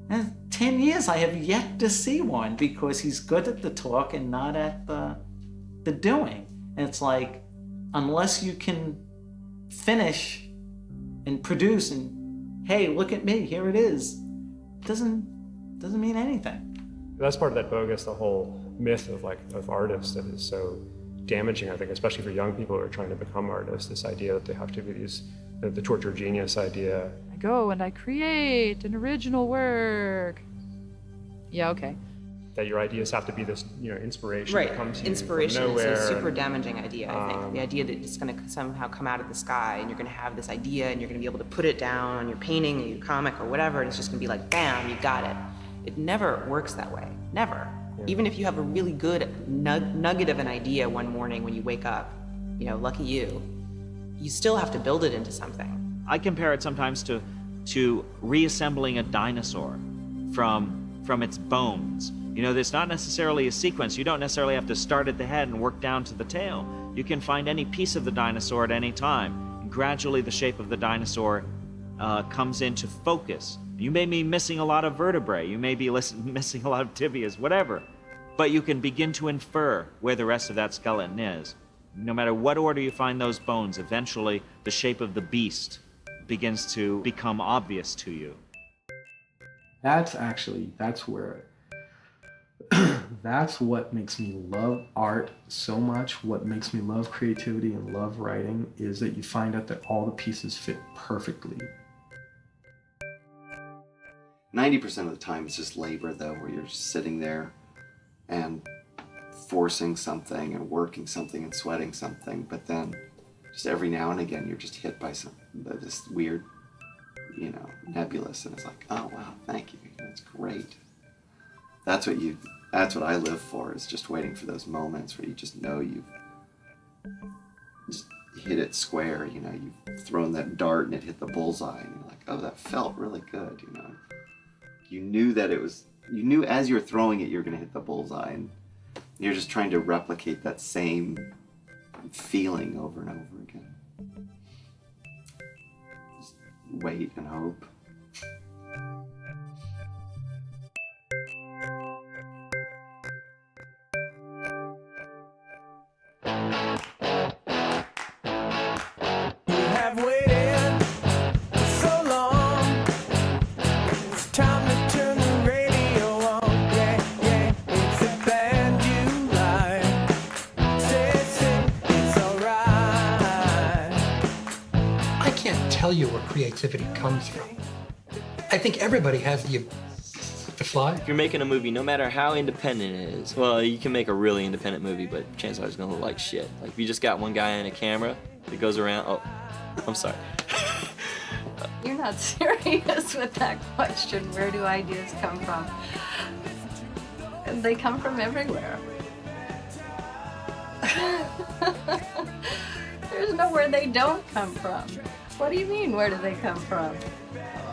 And 10 years, I have yet to see one because he's good at the talk and not at the doing. And it's like, unless you can finish and produce and, hey, look at me, here it is, doesn't mean anything. That's part of that bogus, the whole myth of artists that is so damaging, I think, especially for young people who are trying to become artists, this idea that they have to be the tortured genius idea. I go and I create an original work. Yeah, okay. That your ideas have to be this, inspiration Right, that comes to inspiration you from nowhere. is a super damaging idea, I think. The idea that it's going to somehow come out of the sky and you're going to have this idea and you're going to be able to put it down on your painting or your comic or whatever, and it's just going to be like, bam, you got it. It never works that way, never. Yeah. Even if you have a really good nugget of an idea one morning when you wake up, lucky you, you still have to build it into something. I compare it sometimes to reassembling a dinosaur from its bones. You know, there's not necessarily a sequence. You don't necessarily have to start at the head and work down to the tail. You can find any piece of the dinosaur at any time. And gradually the shape of the dinosaur comes into focus. You may be missing a lot of vertebrae. You may be missing a lot of tibias, whatever. But you can begin to infer where the rest of that skeleton is. No matter what order you find those bones, eventually the shape of the beast begins to become obvious to you. That's where, that's what makes me love art so much. What makes me love creativity and love writing is that you find out that all the pieces fit perfectly. 90% of the time it's just labor, though, where you're just sitting there and forcing something and working something and sweating something, but then just every now and again you're just hit by this weird, nebulous, and it's like, oh wow, thank you, that's great. That's what I live for, is just waiting for those moments where you just know you've just hit it square, you've thrown that dart and it hit the bullseye, and you're like, oh, that felt really good, You knew as you were throwing it, you were gonna hit the bullseye, and you're just trying to replicate that same feeling over and over again. Just wait and hope. Tell you where creativity comes from. I think everybody has the fly. If you're making a movie, no matter how independent it is, well, you can make a really independent movie, but chances are it's gonna look like shit. Like if you just got one guy and a camera that goes around, oh, I'm sorry. You're not serious with that question. Where do ideas come from? They come from everywhere. There's nowhere they don't come from. What do you mean, where do they come from?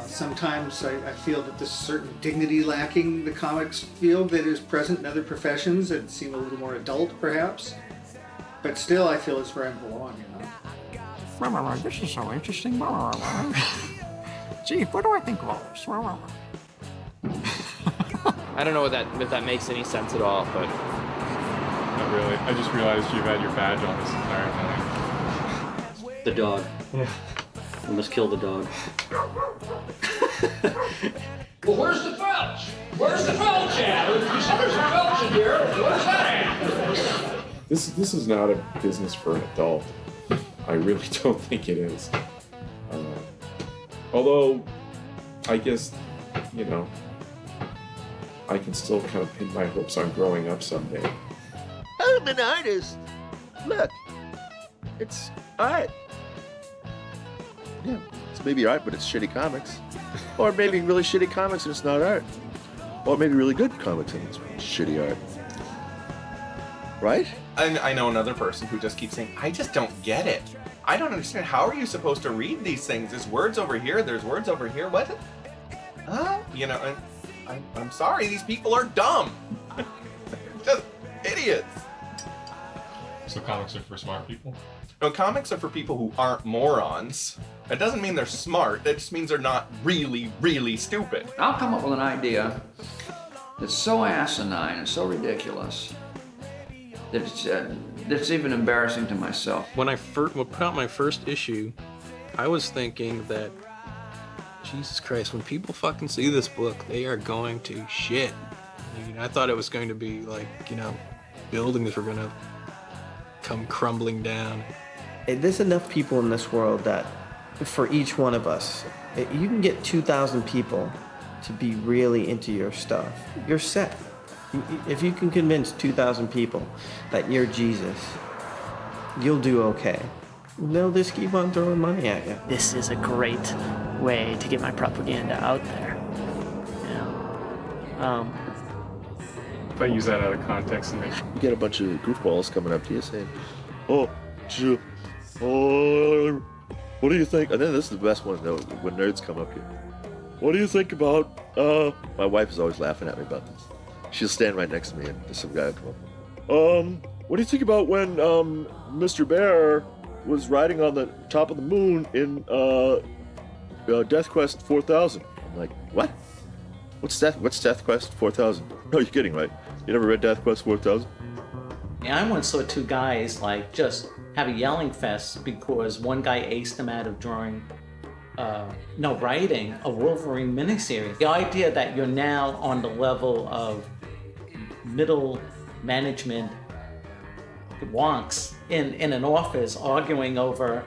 Sometimes I feel that there's a certain dignity lacking in the comics field that is present in other professions that seem a little more adult, perhaps. But still, I feel it's where I belong, This is so interesting. Gee, what do I think of all this? I don't know if that makes any sense at all, but... Not really. I just realized you've had your badge on this entire time. The dog. Yeah. We must kill the dog. Well, where's the felch? Where's the felch at? There's a felch in here. Where's that at? This is not a business for an adult. I really don't think it is. Although, I guess, I can still kind of pin my hopes on growing up someday. I'm an artist. Look, it's art. Yeah, it's maybe art, but it's shitty comics. Or maybe really shitty comics and it's not art. Or maybe really good comics and it's shitty art. Right? I know another person who just keeps saying, I just don't get it. I don't understand. How are you supposed to read these things? There's words over here, there's words over here. What? I'm sorry, these people are dumb. Just idiots. So comics are for smart people? No, comics are for people who aren't morons. That doesn't mean they're smart. That just means they're not really, really stupid. I'll come up with an idea that's so asinine and so ridiculous that it's even embarrassing to myself. When I put out my first issue, I was thinking that, Jesus Christ, when people fucking see this book, they are going to shit. I thought it was going to be like, buildings were going to come crumbling down. There's enough people in this world that for each one of us, you can get 2,000 people to be really into your stuff. You're set. If you can convince 2,000 people that you're Jesus, you'll do okay. They'll just keep on throwing money at you. This is a great way to get my propaganda out there. If I use that out of context and you get a bunch of goofballs coming up to you saying, "Oh, oh, what do you think? And then this is the best one though, when nerds come up here. What do you think about? My wife is always laughing at me about this. She'll stand right next to me, and some guy will come up. What do you think about when Mr. Bear was riding on the top of the moon in Death Quest 4000? I'm like, what? What's Death Quest 4000? No, you're kidding, right? You never read Death Quest 4000? Yeah, I once saw two guys like just have a yelling fest because one guy aced him out of writing a Wolverine miniseries. The idea that you're now on the level of middle management wonks in an office arguing over,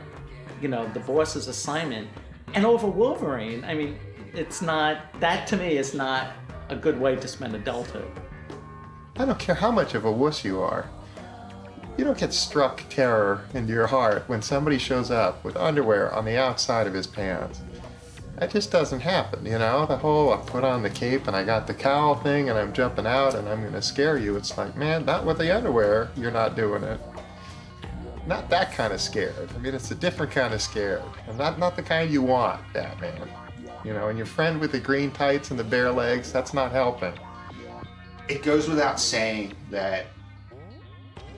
the boss's assignment and over Wolverine. I mean, that to me is not a good way to spend adulthood. I don't care how much of a wuss you are. You don't get struck terror into your heart when somebody shows up with underwear on the outside of his pants. That just doesn't happen, The whole I put on the cape and I got the cowl thing and I'm jumping out and I'm gonna scare you. It's like, man, not with the underwear, you're not doing it. Not that kind of scared. I mean, it's a different kind of scared. And not the kind you want, Batman. And your friend with the green tights and the bare legs, that's not helping. It goes without saying that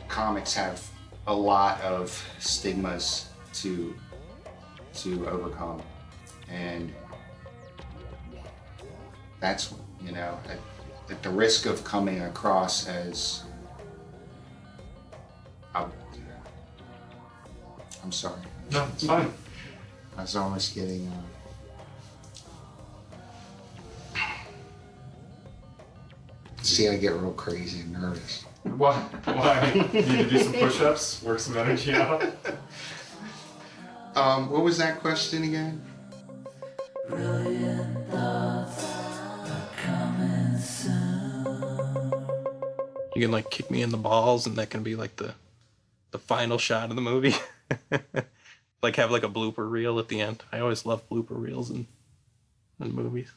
comics have a lot of stigmas to overcome, and that's at the risk of coming across as I'm sorry. No, it's fine. I was almost getting see, I get real crazy and nervous. Why? Need to do some push-ups, work some energy out? What was that question again? You can kick me in the balls, and that can be the final shot of the movie. Have a blooper reel at the end. I always love blooper reels in movies.